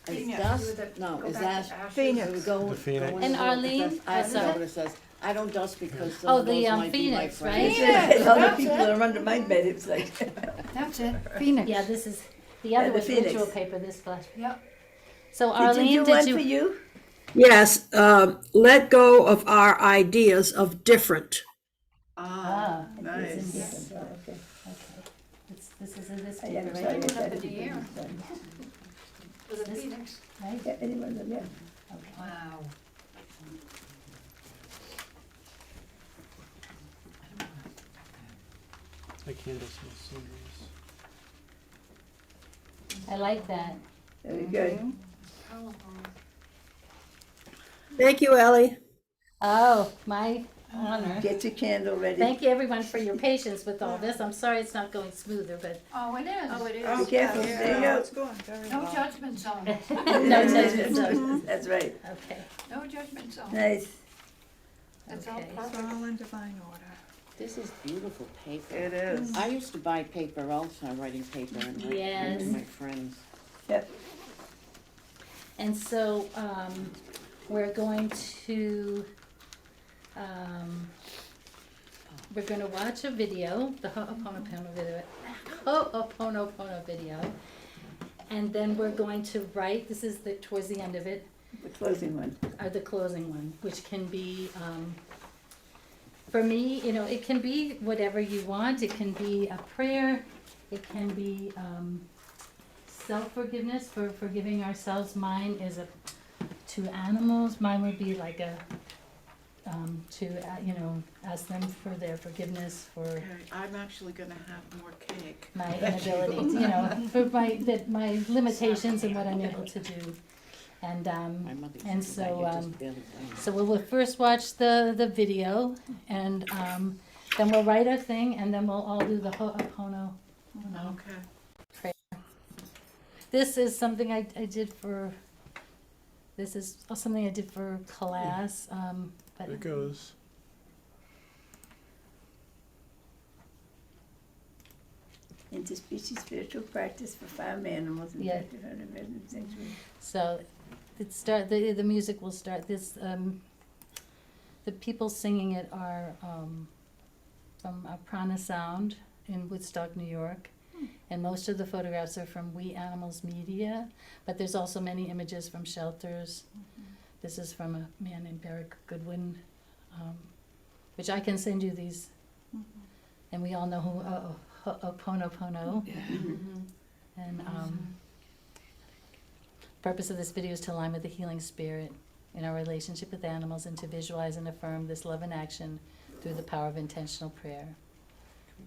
S8: is
S7: Phoenix,
S8: dust,
S7: that
S8: no,
S7: go
S8: is
S7: back
S8: that,
S7: to ashes?
S10: Phoenix.
S8: we go.
S5: The phoenix.
S8: go in
S1: And
S8: the world,
S1: Arlene,
S8: that's- I
S1: sorry.
S8: know what it says, I don't dust because some
S1: Oh,
S8: of those
S1: the,
S8: might be my
S1: Phoenix,
S8: friends.
S1: right?
S3: All the
S7: that's
S3: people
S7: it.
S3: that are under my bed, it's like.
S7: That's it, Phoenix.
S1: Yeah, this is, the other
S3: the
S1: was
S3: Phoenix.
S1: ritual paper, this flash.
S7: Yep.
S1: So
S3: Did you
S1: Arlene,
S3: do
S1: did
S3: one for
S1: you?
S3: you?
S6: Yes, let go of our ideas of different.
S2: Ah,
S1: It's in
S2: nice.
S1: here.
S3: Oh, okay.
S1: Okay. This is in this
S3: I
S1: paper,
S3: am sorry,
S1: right?
S7: Put
S3: I
S7: up
S3: had
S7: in
S3: to
S7: the
S3: do
S7: air.
S3: this one.
S7: With a phoenix.
S1: Right?
S3: Yeah, anyone, yeah.
S1: Okay.
S7: Wow.
S5: My candle smells so nice.
S1: I like that.
S3: Very good.
S6: Thank you, Ellie.
S1: Oh, my honor.
S3: Get your candle ready.
S1: Thank you, everyone, for your patience with all this. I'm sorry it's not going smoother, but
S7: Oh, it is. Oh, it is.
S3: Be careful,
S10: Yeah,
S3: there you
S10: no,
S3: go.
S10: it's going very
S7: No
S10: well.
S7: judgment zone.
S1: no judgment zone.
S3: That's right.
S1: Okay,
S7: No judgment zone.
S3: Nice.
S7: That's all
S1: okay.
S10: It's
S7: perfect.
S10: all in divine order.
S8: This is beautiful paper.
S11: It is.
S8: I used to buy paper also, writing paper and write
S1: Yes.
S8: to my friends.
S3: Yep.
S1: And so, we're going to, we're gonna watch a video, the Ho'oponopono video, And then we're going to write, this is towards the end of it,
S3: The closing one.
S1: the closing one, which can be, for me, it can be whatever you want. It can be a prayer. It can be self-forgiveness for forgiving ourselves. Mine is to animals. Mine would be like ask them for their forgiveness for
S2: Okay, I'm actually gonna have more cake.
S1: my inability, for my limitations and what I'm able to do. And
S8: My mother used
S1: and
S8: to do that,
S1: so
S8: you just barely done it.
S1: so we'll first watch the video, and then we'll write our thing, and then we'll all do the ho'opono.
S2: Okay.
S1: This is something I did for. This is something I did for class, but
S5: It goes.
S3: Interspecies spiritual practice for farm animals
S1: Yeah.
S3: infected under resident sanctuary.
S1: so the music will start. This the people singing it are from Prana Sound in Woodstock, New York. And most of the photographs are from We Animals Media, but there's also many images from shelters. This is from a man named Barrick Goodwin, which I can send you these. And we all know who Ho'oponopono. And purpose of this video is to align with the healing spirit in our relationship with animals and to visualize and affirm this love in action through the power of intentional prayer.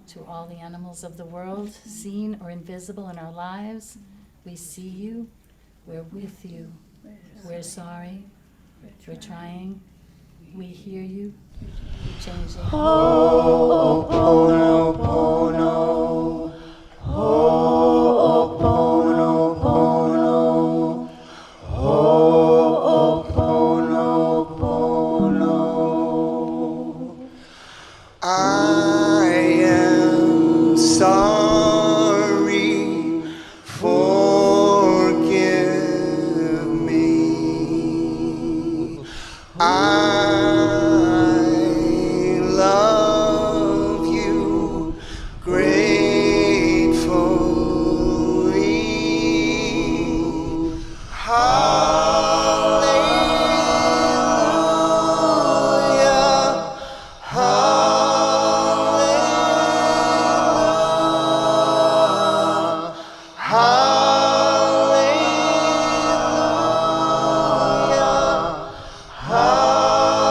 S1: To all the animals of the world, seen or invisible in our lives, we see you, we're with you, we're sorry, we're trying, we hear you, we're changing.
S12: I am sorry, forgive me. I love you gratefully. Hallelujah. Hallelujah.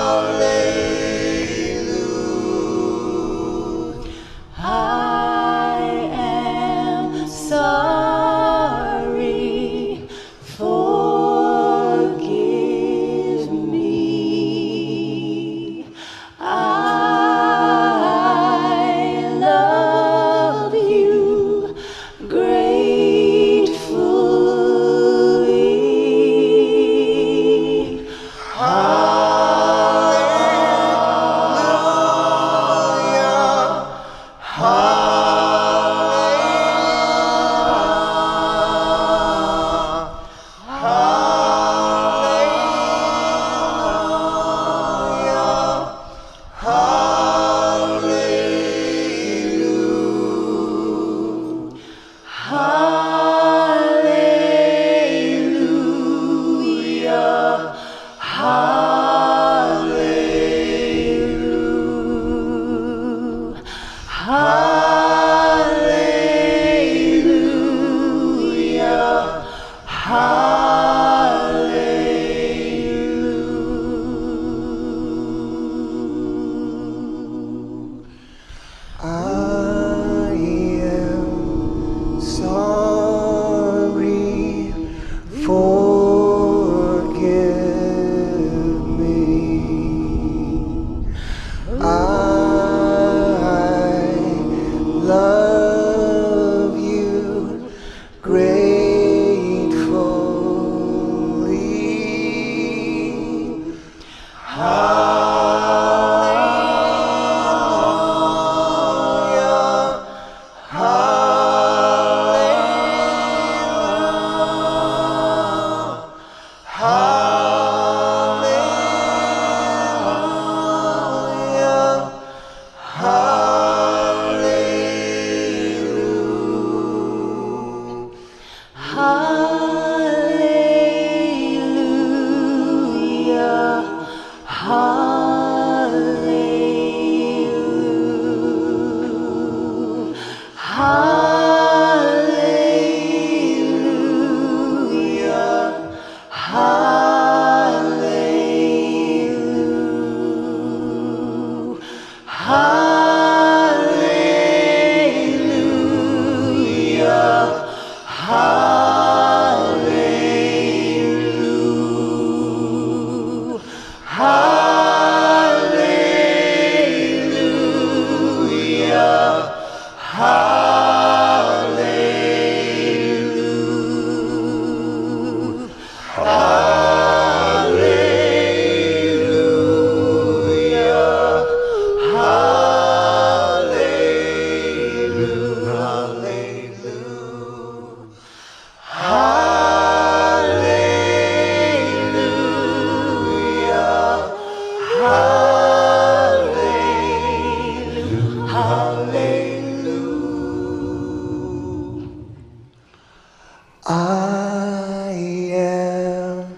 S12: I am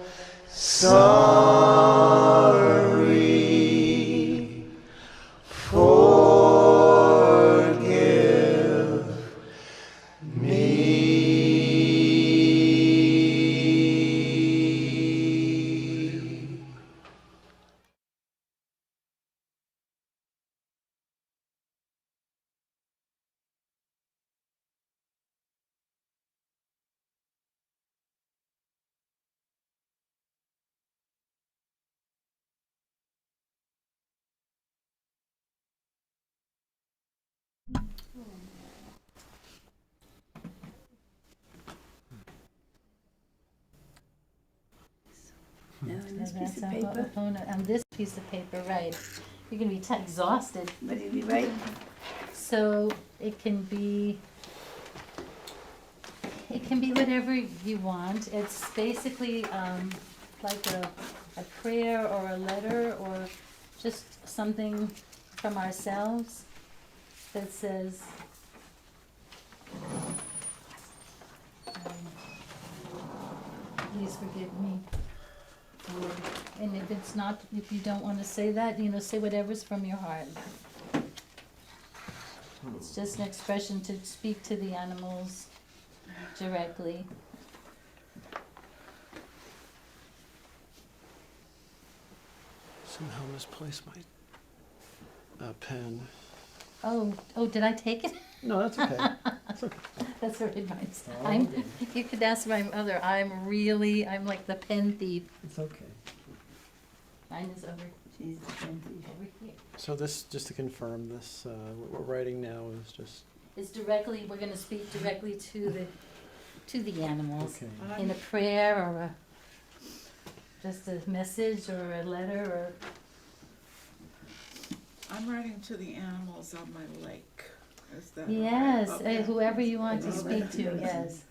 S12: sorry. Forgive me.
S3: Now, on this
S1: So
S3: piece of
S1: that's
S3: paper,
S1: on this piece of paper, right. You're gonna be exhausted.
S3: what did we write?
S1: So it can be whatever you want. It's basically like a prayer or a letter or just something from ourselves that says, please forgive me. And if you don't want to say that, say whatever's from your heart. It's just an expression to speak to the animals directly.
S5: Somehow misplaced my pen.
S1: Oh, did I take it?
S5: No, that's okay. That's okay.
S1: That's very nice.
S5: Oh,
S1: You could ask my mother, I'm like the pen thief.
S5: It's okay.
S1: Mine is over
S3: She's the pen thief.
S1: here.
S5: So this, just to confirm, this what we're writing now is just
S1: We're gonna speak directly to the animals.
S5: okay.
S1: In a prayer or just a message or a letter or.
S2: I'm writing to the animals on my lake. Is that all right?
S1: Yes,
S2: Okay.
S1: whoever you want to speak to, yes.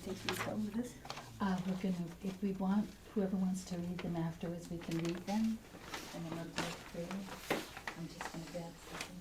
S3: take these home with us?
S1: We're gonna, if we want, whoever wants to read them afterwards, we can read them, and then we'll do it freely. I'm just gonna grab something.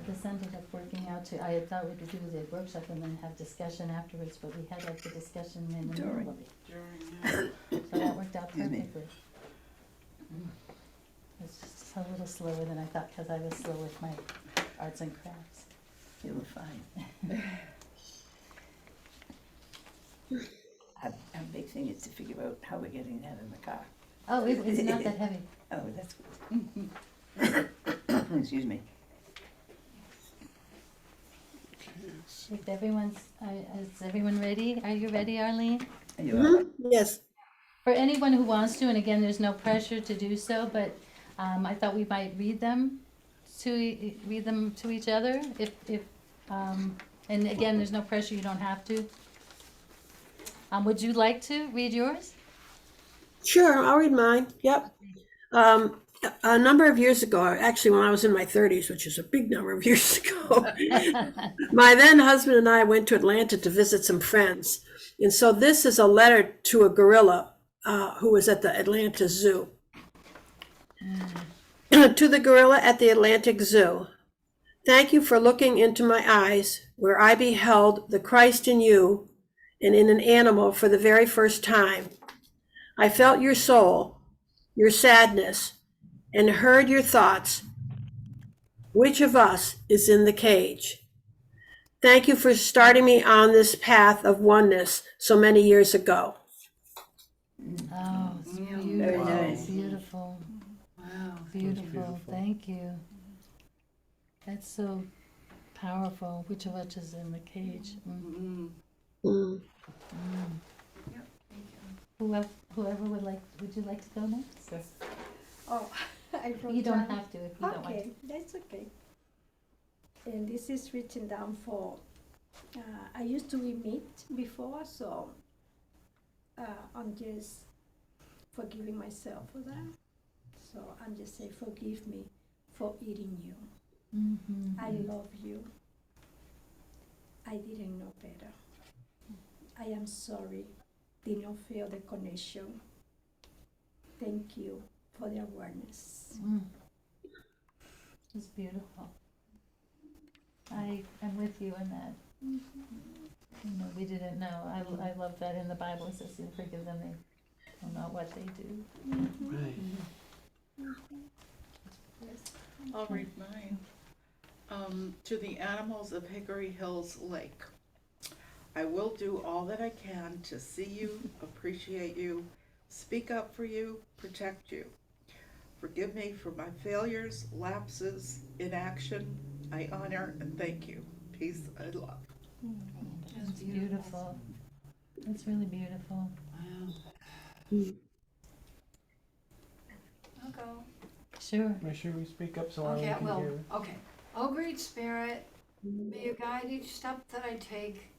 S1: This ended up working out too. I had thought we could do the workshop and then have discussion afterwards, but we had like the discussion in the middle of it. So that worked out
S3: Excuse me.
S1: perfectly. It's just a little slower than I thought, because I was slow with my arts and crafts.
S3: You were fine. Our big thing is to figure out how we're getting that in the car.
S1: Oh, it's not that heavy.
S3: Oh, that's good. Excuse me.
S1: If everyone's, is everyone ready? Are you ready, Arlene?
S3: Are you all right?
S6: Yes.
S1: For anyone who wants to, and again, there's no pressure to do so, but I thought we might read them to each other. And again, there's no pressure. You don't have to. Would you like to read yours?
S6: Sure, I'll read mine. Yep. A number of years ago, actually when I was in my 30s, which is a big number of years ago, my then husband and I went to Atlanta to visit some friends. And so this is a letter to a gorilla who was at the Atlanta Zoo. To the gorilla at the Atlantic Zoo, thank you for looking into my eyes, where I beheld the Christ in you and in an animal for the very first time. I felt your soul, your sadness, and heard your thoughts. Which of us is in the cage? Thank you for starting me on this path of oneness so many years ago.
S1: Oh, it's beautiful.
S3: Very nice.
S1: Beautiful.
S8: Wow.
S1: Beautiful. Thank you. That's so powerful. Which of us is in the cage? Whoever would you like to go next? Or?
S4: Oh, I wrote
S1: You don't
S4: down.
S1: have to if you don't want to.
S4: Okay, that's okay. And this is written down for, I used to eat meat before, so I'm just forgiving myself for that. So I'm just saying, forgive me for eating you.
S1: Mm-hmm.
S4: I love you. I didn't know better. I am sorry, did not feel the connection. Thank you for the awareness.
S1: It's beautiful. I am with you in that. You know, we didn't know. I love that in the Bible it says, "You forgive them; they don't know what they do."
S5: Right.
S2: I'll read mine. To the animals of Hickory Hills Lake. I will do all that I can to see you, appreciate you, speak up for you, protect you. Forgive me for my failures, lapses, inaction. I honor and thank you. Peace and love.
S1: It's beautiful. It's really beautiful.
S8: Wow. I'll go.
S1: Sure.
S5: Make sure we speak up so
S8: Okay,
S5: I
S8: I
S5: can
S8: will.
S5: hear.
S8: Okay. Oh, great spirit, may you guide each step that I take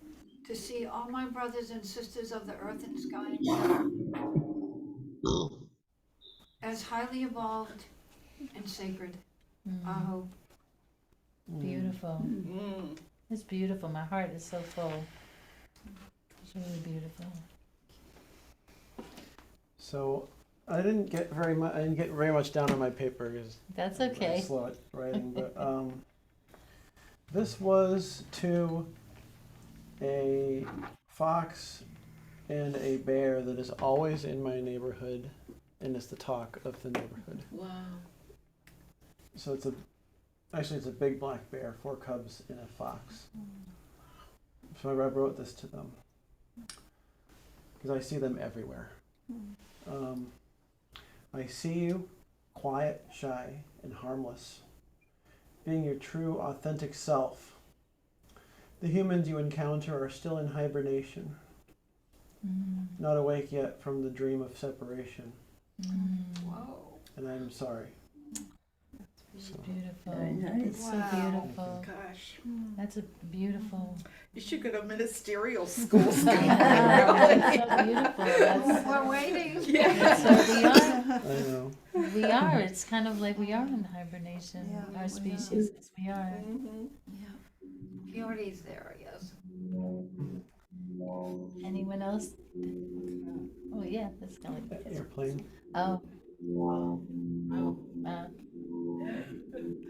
S8: to see all my brothers and sisters of the earth and sky as highly evolved and sacred. Aho.
S1: Beautiful. It's beautiful. My heart is so full. It's really beautiful.
S5: So I didn't get very much. I didn't get very much down on my paper because
S1: That's
S5: I'm
S1: okay.
S5: slow at writing. But this was to a fox and a bear that is always in my neighborhood, and is the talk of the neighborhood.
S2: Wow.
S5: So it's a big black bear, 4 cubs and a fox. So I wrote this to them because I see them everywhere. I see you, quiet, shy, and harmless, being your true, authentic self. The humans you encounter are still in hibernation, not awake yet from the dream of separation,
S2: Whoa.
S5: and I'm sorry.
S1: It's
S5: So,
S1: beautiful.
S3: Very nice.
S1: It's so
S2: Wow.
S1: beautiful.
S2: Gosh.
S1: That's a beautiful.
S2: You should go to ministerial school.
S1: It's so beautiful. That's,
S10: We're waiting.
S1: so we are.
S5: I know.
S1: We are. It's kind of like we are in hibernation.
S10: Yeah, we
S1: Our
S10: are.
S1: species. We are.
S2: Mm-hmm.
S7: Yeah. Purity's there, I guess.
S1: Anyone else? Oh yeah, that's kind of like
S5: Airplane.
S1: Oh.
S10: I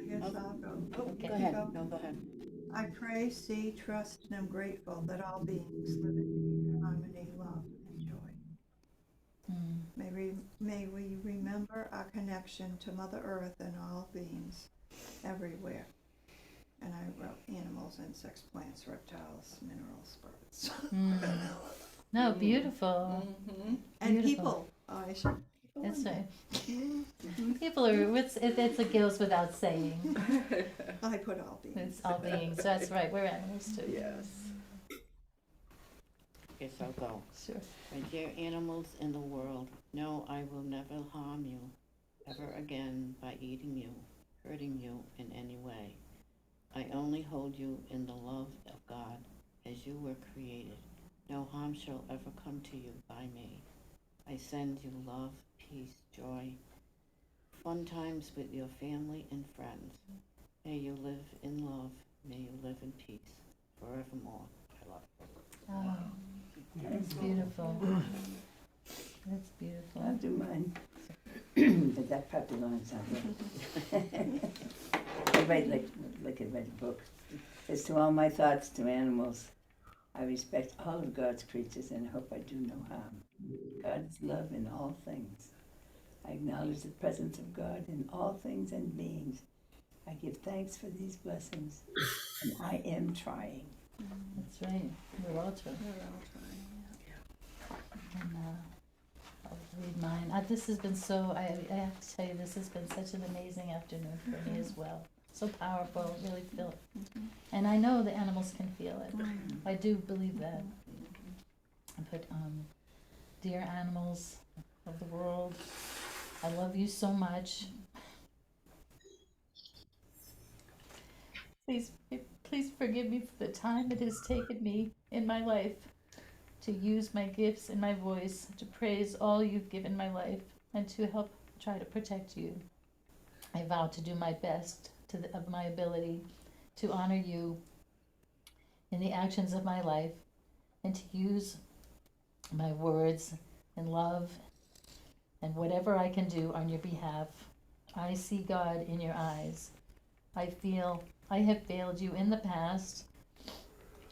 S10: guess I'll go.
S1: Okay.
S8: Go ahead, no, go ahead.
S10: I pray, see, trust, and am grateful that all beings live in harmony, love, and joy. May we remember our connection to Mother Earth and all beings everywhere. And I wrote animals, insects, plants, reptiles, minerals, birds.
S1: No, beautiful.
S2: Mm-hmm.
S10: And
S1: Beautiful.
S10: people. Oh, I should.
S1: That's right. People are. It goes without saying.
S10: I put all beings.
S1: It's all beings. That's right. We're animals too.
S2: Yes.
S8: Yes, I'll go.
S1: Sure.
S8: My dear animals in the world, no, I will never harm you ever again by eating you, hurting you in any way. I only hold you in the love of God as you were created. No harm shall ever come to you by me. I send you love, peace, joy, fun times with your family and friends. May you live in love. May you live in peace forevermore. I love you.
S1: Oh, that's beautiful. That's beautiful.
S3: I'll do mine. But that part belongs on me. I write like I read a book. It's to all my thoughts to animals. I respect all of God's creatures and hope I do no harm. God is love in all things. I acknowledge the presence of God in all things and beings. I give thanks for these blessings, and I am trying.
S1: That's right. We're all trying. And, I'll read mine. This has been so. I have to tell you, this has been such an amazing afternoon for me as well. So powerful. Really feel it. And I know the animals can feel it. I do believe that. I put, dear animals of the world, I love you so much. Please forgive me for the time it has taken me in my life to use my gifts and my voice to praise all you've given my life and to help try to protect you. I vow to do my best of my ability to honor you in the actions of my life and to use my words and love and whatever I can do on your behalf. I see God in your eyes. I feel I have failed you in the past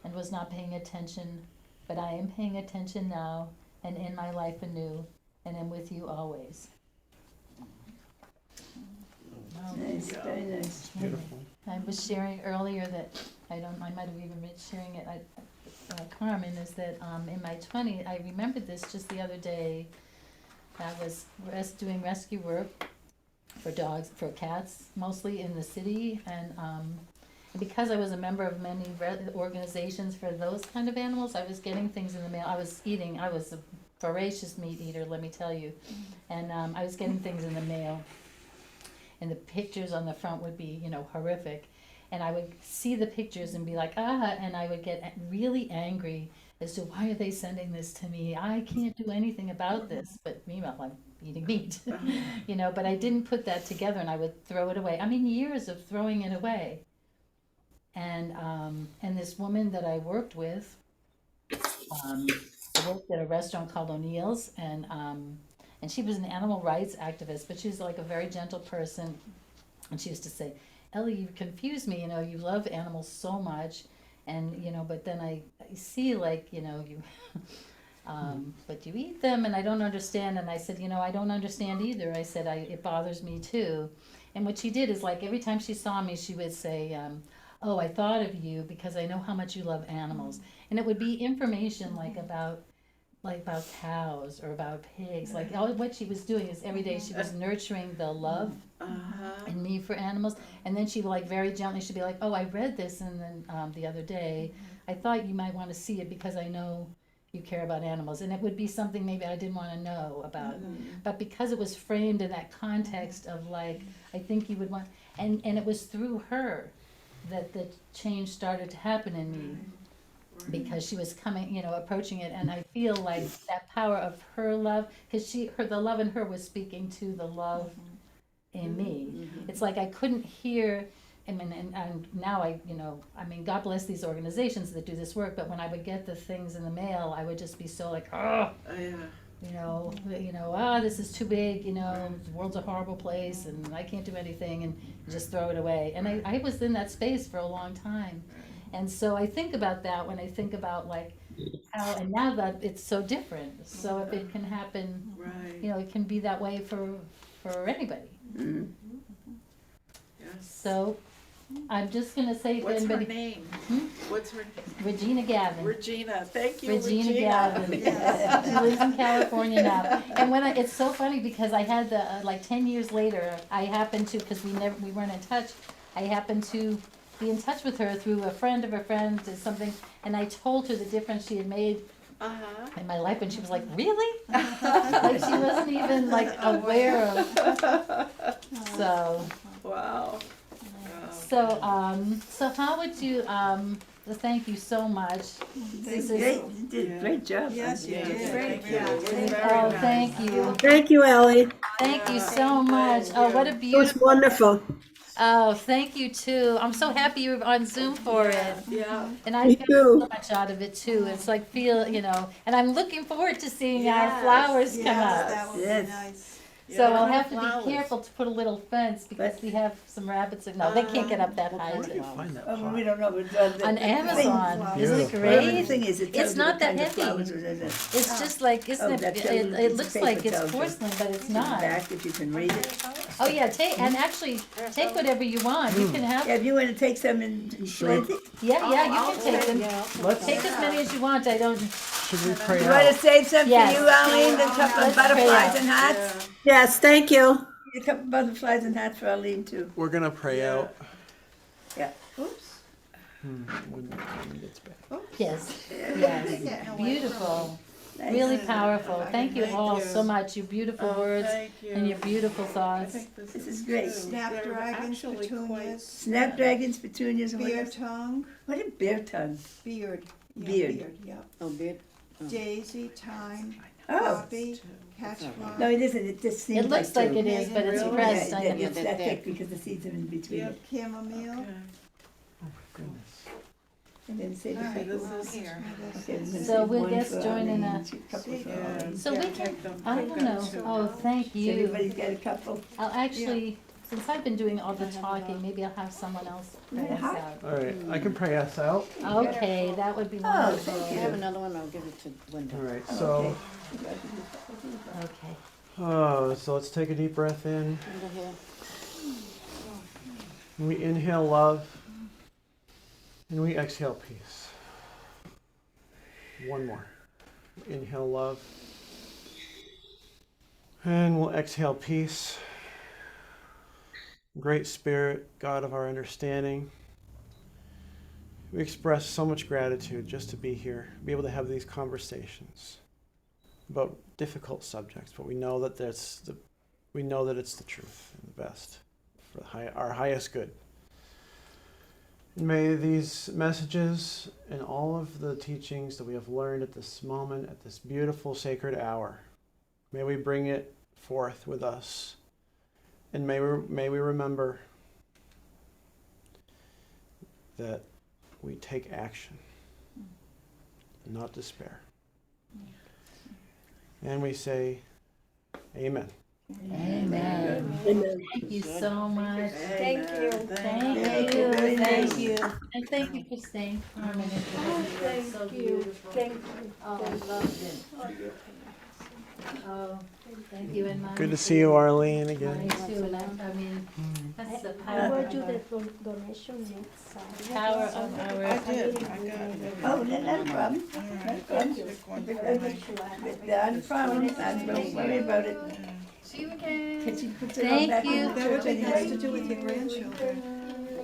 S1: and was not paying attention, but I am paying attention now and in my life anew, and am with you always.
S3: Nice, very nice.
S5: Beautiful.
S1: I was sharing earlier that I might have even been sharing it. Carmen, is that in my 20s, I remembered this just the other day. I was doing rescue work for dogs, for cats, mostly in the city, and because I was a member of many organizations for those kind of animals, I was getting things in the mail. I was a voracious meat eater, let me tell you, and I was getting things in the mail, and the pictures on the front would be, horrific, and I would see the pictures and be like, and I would get really angry as to why are they sending this to me? I can't do anything about this, but meanwhile I'm eating meat, but I didn't put that together, and I would throw it away. I mean, years of throwing it away. And this woman that I worked with, I worked at a restaurant called O'Neill's, and she was an animal rights activist, but she's like a very gentle person. And she used to say, Ellie, you confuse me, you love animals so much, and, but then I see, like, you, but you eat them, and I don't understand. And I said, I don't understand either. I said, it bothers me too. And what she did is, like, every time she saw me, she would say, oh, I thought of you because I know how much you love animals. And it would be information like about cows or about pigs. Like, all what she was doing is every day she was nurturing the love in me for animals. And then she would, like, very gently, she'd be like, oh, I read this, and then the other day I thought you might want to see it because I know you care about animals. And it would be something maybe I didn't want to know about, but because it was framed in that context of, like, I think you would want, and it was through her that the change started to happen in me, because she was coming, approaching it. And I feel like that power of her love, because the love in her was speaking to the love in me. It's like I couldn't hear, and now God bless these organizations that do this work, but when I would get the things in the mail, I would just be so like, oh, this is too big, the world's a horrible place and I can't do anything, and just throw it away. And I was in that space for a long time. And so I think about that when I think about, like, how, and now that it's so different. So if it can happen, it can be that way for anybody.
S2: Yes.
S1: So I'm just gonna say, if
S2: What's her
S1: anybody,
S2: name? What's her name?
S1: Regina Gavin.
S2: Regina, thank you,
S1: Regina
S2: Regina.
S1: Gavin. She lives in California now. And it's so funny because I had the, like 10 years later, I happened to, because we weren't in touch, I happened to be in touch with her through a friend of a friend or something, and I told her the difference she had made in my life, and she was like, really? Like, she wasn't even, like, aware of. So.
S2: Wow.
S1: So how would you, thank you so much. This is,
S3: Great, you did a great job.
S10: Yes, you did.
S2: Thank you.
S10: Yeah,
S2: It's
S10: very
S2: very nice.
S1: thank you.
S6: Thank you, Ellie.
S1: Thank you so much.
S2: thank
S1: Oh, what a
S2: you.
S6: It was
S1: beautiful.
S6: wonderful.
S1: Oh, thank you too. I'm so happy you were on Zoom for it.
S2: Yeah.
S1: And I
S6: Me
S1: got
S6: too.
S1: so much out of it too. It's like and I'm looking forward to seeing our
S2: Yes,
S1: flowers come
S10: Yes,
S1: up.
S10: that would
S3: Yes.
S10: be nice.
S1: So
S2: Yeah.
S1: I'll have to
S8: Flowers.
S1: be careful to put a little fence because we have some rabbits. No, they can't get up that high.
S5: Where do you find that
S3: Oh,
S5: pot?
S3: we don't know, but
S1: On Amazon. Isn't it
S5: Beautiful.
S3: The
S1: great?
S3: thing is, it tells
S1: It's
S3: you
S1: not
S3: what
S1: that
S3: kind of
S1: heavy.
S3: flowers are in it.
S1: It's just like, isn't
S3: Oh,
S1: it?
S3: that tells you
S1: It
S3: it's
S1: looks
S3: paper
S1: like it's
S3: tells you.
S1: porcelain, but it's
S3: In the
S1: not.
S3: back, if you can read it.
S1: Oh yeah, take whatever you want. You can have.
S3: Yeah, if you want to take some and plant it.
S1: Yeah, you can take them.
S5: Let's,
S1: Take as many as you want. I don't.
S5: should we pray
S3: You want to
S5: out?
S3: save some for
S1: Yes.
S3: you, Arlene? A couple of
S1: Let's pray
S3: butterflies
S1: out.
S3: and hats?
S6: Yes, thank you.
S3: A couple of butterflies and hats for Arlene, too.
S5: We're gonna pray out.
S3: Yeah.
S10: Oops.
S5: When it gets back.
S1: Yes.
S10: Getting
S1: Yes.
S10: away
S1: Beautiful.
S3: Nice.
S1: Really powerful. Thank you
S2: Thank
S1: all
S2: you.
S1: so much. Your beautiful words
S2: Thank you.
S1: and your beautiful
S2: I
S1: thoughts.
S2: think
S3: This is great.
S2: true.
S10: Snapdragons,
S2: They're actually quite-
S10: petunias,
S3: Snapdragons, petunias, and what
S10: beer
S3: else?
S10: tongue,
S3: What a bear tongue.
S10: beard. Yeah,
S3: Beard.
S10: yeah.
S8: Oh, beard.
S10: Daisy, thyme,
S3: Oh,
S10: poppy, catchfly.
S3: no, it isn't. It just seems
S1: It looks like
S3: two.
S1: it is, but it's
S2: Really?
S1: pressed.
S3: Yeah,
S1: I
S3: yeah,
S1: know.
S3: it's that thick because the seeds are in between
S2: Yep.
S3: it.
S10: Chamomile.
S2: Okay.
S5: Oh my goodness.
S3: And then say the
S10: All right,
S3: couple.
S10: well,
S2: This is-
S10: here.
S3: Okay, and then
S1: So
S3: say
S1: we'll
S3: one
S1: just
S3: for
S1: join in
S3: Arlene,
S1: a-
S3: two- couple for
S2: Yeah.
S3: Arlene.
S1: So we
S2: Can't
S1: can.
S2: take them.
S1: I
S2: I've
S1: don't
S2: got
S1: know.
S2: two.
S1: Oh, thank
S3: So
S1: you.
S3: everybody's got a couple.
S1: I'll actually, since I've been doing all the talking, maybe I'll have someone else pray us out.
S5: All right, I can pray us out.
S1: Okay, that would be
S3: Oh,
S1: wonderful.
S3: thank
S8: I
S3: you.
S8: have another one, I'll give it to Linda.
S5: All right,
S3: Oh,
S5: so
S3: okay.
S1: Okay.
S5: so let's take a deep breath in.
S8: Linda here.
S5: We inhale love, and we exhale peace. One more. Inhale love, and we'll exhale peace. Great Spirit, God of our understanding, we express so much gratitude just to be here, be able to have these conversations about difficult subjects, but we know that it's the truth and the best for our highest good. And may these messages and all of the teachings that we have learned at this moment, at this beautiful sacred hour, may we bring it forth with us. And may we remember that we take action, not despair. And we say, Amen.
S1: Amen.
S6: Amen.
S1: Thank you so much.
S4: Thank you.
S1: Thank
S3: you.
S1: you.
S3: Very
S1: Thank
S3: nice.
S1: you. And thank you for staying permanent. It's so
S4: Thank you.
S1: beautiful.
S4: Thank you.
S1: Oh, I loved it. Oh, thank you. And mine
S5: Good to see you, Arlene, again.
S1: Mine too. I mean, that's the
S4: I
S1: power
S4: will do
S1: of
S4: the donation next.
S1: power of our.
S2: I did, I got it.
S3: Oh, not a problem.
S2: All
S3: No
S2: right,
S3: problem.
S2: pick one for
S3: Not
S2: me.
S3: a problem. Don't worry about it.
S7: See you again.
S3: Can she put it on
S1: Thank
S3: back in
S1: you.
S3: the
S10: That would
S3: church
S10: be nice to
S3: anyway?
S10: do with your grandchildren.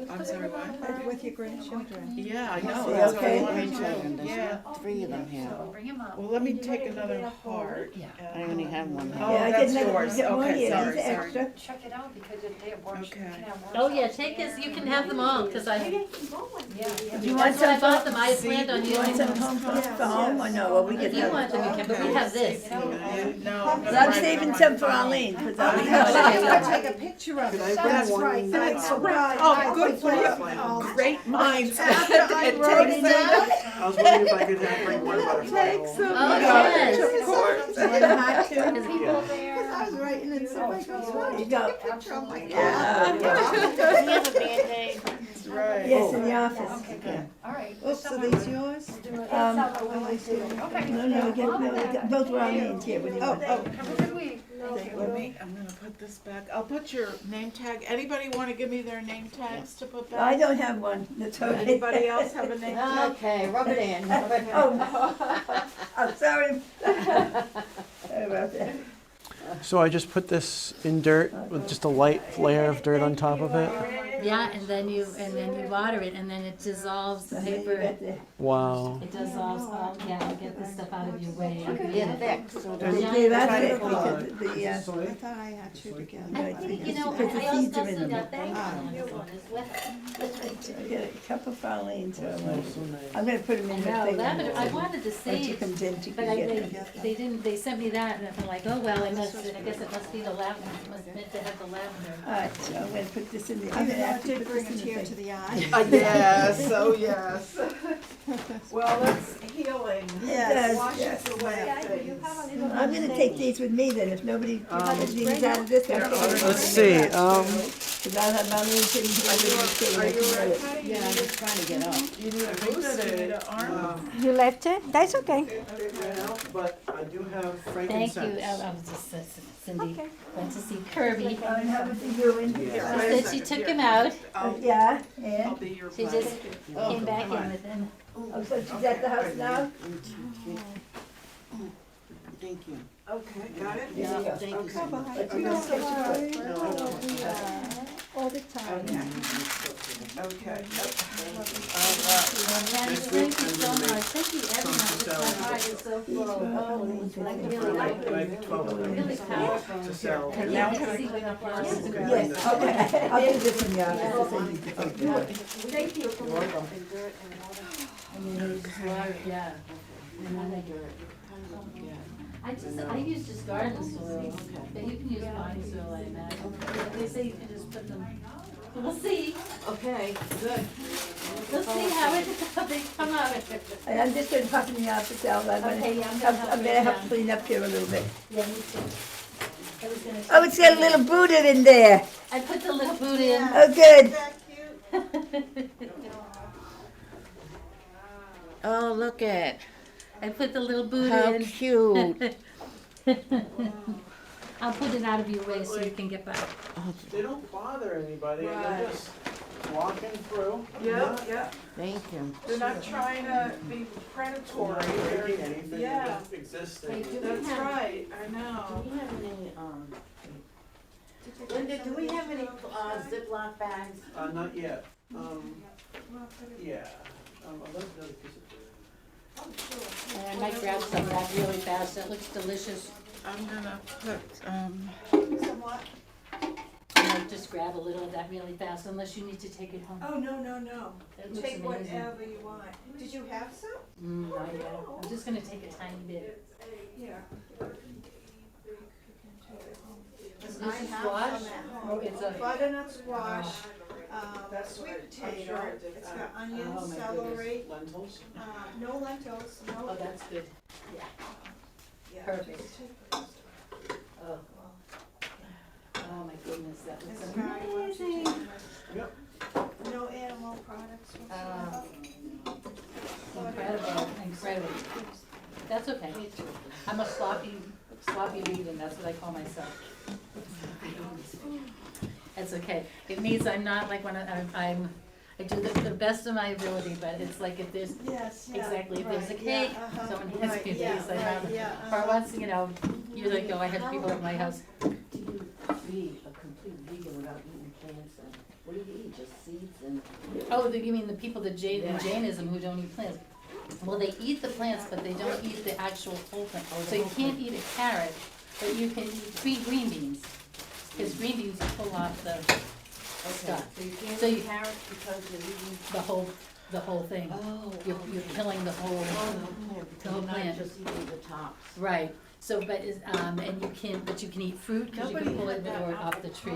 S2: I'm sorry, what?
S10: With your grandchildren.
S2: Yeah, I know,
S3: See,
S2: that's what I
S3: okay.
S2: wanted
S8: Grandchildren,
S2: to,
S8: there's
S2: yeah.
S8: 3 of them here.
S7: Bring him up.
S2: Well, let me take another heart.
S8: I only have one here.
S2: Oh,
S3: Yeah, I
S2: that's
S3: can
S2: yours.
S3: get more
S2: Okay,
S3: here.
S2: sorry,
S3: These are
S2: sorry.
S3: extra.
S7: Check it out because if they have workshops, you
S2: Okay.
S7: can have workshops.
S1: Oh yeah, take his. You can have them all because I.
S7: Yeah.
S3: Do you
S1: That's
S3: want
S1: why I
S3: some?
S1: bought them. I planned on
S3: Do you want
S1: using
S3: some
S1: them.
S3: home for home or no? Well, we
S1: If
S3: can
S1: you
S3: have.
S1: want them, you can. But we have this.
S2: No,
S3: I'm saving some for Arlene, because Arlene.
S10: Take a picture of it. That's right. That's right.
S2: Oh, good for you. Great minds. It takes that.
S5: I was wondering if I could have bring one about
S1: Oh yes.
S2: Of course.
S3: You want a heart too?
S1: Because people
S10: Because I was writing and somebody goes,
S3: There
S10: right,
S3: you
S10: take
S3: go.
S10: a picture. I'm like,
S3: Yeah.
S8: Does he have a Band-Aid?
S2: That's right.
S3: Yes, in the office.
S7: Okay, good. All right.
S10: Oops, are these yours?
S3: Um,
S10: I see.
S7: Okay.
S3: no, get both were Arlene's here. What do you want?
S2: Oh,
S7: Have a good week.
S2: let me, I'm gonna put this back. I'll put your name tag. Anybody wanna give me their name tags to put
S3: I
S2: back?
S3: don't have one. That's okay.
S2: Anybody else have a name tag?
S8: Okay, rub it in.
S3: Oh, I'm sorry. Sorry about that.
S5: So I just put this in dirt with just a light layer of dirt on top of it.
S1: yeah, and then you water it, and then it dissolves the
S3: And then you
S1: paper.
S3: got the-
S5: Wow.
S1: It dissolves all. Yeah, you get the stuff out of your way.
S8: Yeah, thick, so
S3: There's
S8: don't.
S3: the elastic because the,
S10: I thought I had two together.
S1: I think you know.
S3: Because the
S1: I
S3: seeds are in
S1: also
S3: them.
S1: got that on this one as well.
S3: I got a couple for Arlene, so I'm gonna put them in the
S1: No,
S3: thing.
S1: lavender. I wanted to
S3: I
S1: see.
S3: took them in to
S1: But
S3: get them.
S1: they didn't, they sent me that, and I'm like, oh, well, I guess it must be the lavender, it must meant to have the lavender.
S3: Alright, so I'm gonna put this in the, I'm
S10: Even
S3: gonna
S10: though it
S3: actually
S10: did
S3: put
S10: bring
S3: this
S10: a
S3: in the
S10: tear to
S3: thing.
S10: the eye.
S2: Yes, oh yes. Well, that's healing.
S3: Yes,
S2: Washes
S3: yes.
S2: away things.
S3: I'm gonna take these with me then, if nobody needs these out of this, I'll take it.
S5: Let's see.
S3: Cause I'll have Arlene sitting here.
S2: Are you ready?
S8: Yeah, I'm just trying to get up.
S2: You need a boost, you need an arm.
S4: You left it? That's okay.
S5: But I do have
S1: Thank
S5: frankincense.
S1: you, I was just, Cindy went to see Kirby.
S3: I have what you're doing.
S1: She said she took him out,
S3: Yeah,
S2: I'll
S3: and,
S2: be your
S1: she
S2: buddy.
S1: just came back in with him.
S3: oh, so she's at the house now?
S8: Thank you.
S2: Okay, got it?
S3: There you go.
S8: Thank you so much.
S3: But you don't get your
S8: No, I don't.
S4: All the time.
S2: Okay.
S1: Patty, thank you so much, thank you everyone, my heart is so full, oh, it's like really,
S5: 12 of them
S1: really powerful.
S5: to sell.
S1: And now can I see what the flowers is growing.
S3: Yes, okay, I'll do this in the office.
S1: Thank you. I mean, it's hard, yeah. And then I use just garden soil, but you can use potting soil, I imagine. They say you can just put them, we'll see,
S8: Okay, good.
S1: we'll see how they come out.
S3: And I'm just gonna pop in the office, Al,
S1: Okay, yeah, I'm gonna help
S3: I'm
S1: you
S3: gonna have
S1: down.
S3: to clean up here a little bit.
S1: Yeah, me too. I was gonna.
S3: Oh, it's got a little Buddha in there.
S1: I put the little boot in.
S3: Oh, good.
S8: Oh, look at,
S1: I put the little boot
S8: how
S1: in.
S8: cute.
S1: I'll put it out of your way so you can get back.
S5: They don't bother anybody, and they're just walking through.
S2: Yeah.
S8: Thank you.
S2: They're not trying to be predatory.
S5: Breaking
S2: They're-
S5: anything
S2: Yeah,
S5: that existing.
S2: that's right, I know.
S8: we have any, Linda, do we have any, Ziploc bags?
S5: Not yet. Yeah. I'd like another piece of food.
S1: And I might grab some of that really fast, that looks delicious.
S2: I'm gonna put,
S10: Somewhat.
S1: I might just grab a little of that really fast, unless you need to take it home.
S10: Oh, no.
S1: That looks
S10: Take
S1: amazing.
S10: whatever you want. Did you have some?
S1: Not yet. I'm just gonna take a tiny bit.
S10: Yeah.
S1: This
S10: I
S1: is
S10: have
S1: squash?
S10: some at
S1: Oh,
S10: home.
S1: it's a,
S10: Butternut squash, Sweet potato, it's got onions,
S8: Oh, my
S10: celery,
S5: Lentils?
S10: no lentils, no.
S8: Oh, that's good.
S10: Yeah,
S1: Perfect.
S10: just take the rest of it.
S8: Oh, oh my goodness, that
S10: It's
S8: was
S10: got
S1: amazing.
S5: Yep.
S10: no animal products whatsoever.
S1: Incredible. That's okay. I'm a sloppy vegan, that's what I call myself. That's okay. It means I'm not like when I do the best of my ability, but it's like if there's,
S10: Yes, yeah.
S1: exactly, if there's a
S10: right, yeah,
S1: cake,
S10: uh-huh,
S1: someone
S10: right,
S1: has me a
S10: yeah,
S1: piece, I'm
S10: right,
S1: not,
S10: yeah,
S1: or once, you know, years ago, I had people at my house.
S8: Do you be a complete vegan without eating plants and, what do you eat, just seeds and?
S1: Oh, you mean the people that in Jainism who don't eat plants? Well, they eat the plants, but they don't eat the actual whole thing. So you can't eat a carrot, but you can eat 3 green beans, because green beans pull off the stuff.
S8: So you can't
S1: So
S8: eat
S1: you-
S8: carrots because you're eating.
S1: The whole thing.
S8: Oh.
S1: You're killing the whole.
S8: Oh, the whole
S1: The whole
S8: plant,
S1: plant.
S8: you're not just eating the tops.
S1: Right, so, but but you can eat fruit, because you can pull it or off the tree.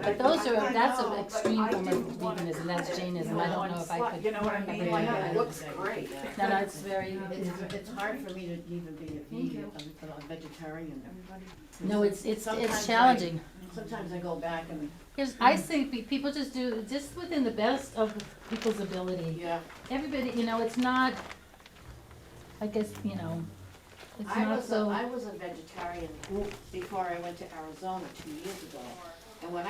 S1: But those are, that's an extreme form of veganism, that's Jainism, I don't know if I could.
S8: You know what I mean? Like, it looks great.
S1: No, it's very,
S8: It's hard for me to even be a vegan, a vegetarian.
S1: no, it's
S8: Sometimes
S1: challenging.
S8: Sometimes I go back and,
S1: I think people just do, just within the best of people's ability.
S8: yeah.
S1: Everybody, it's not, I guess, it's not so.
S8: I was a vegetarian before I went to Arizona 2 years ago. And when I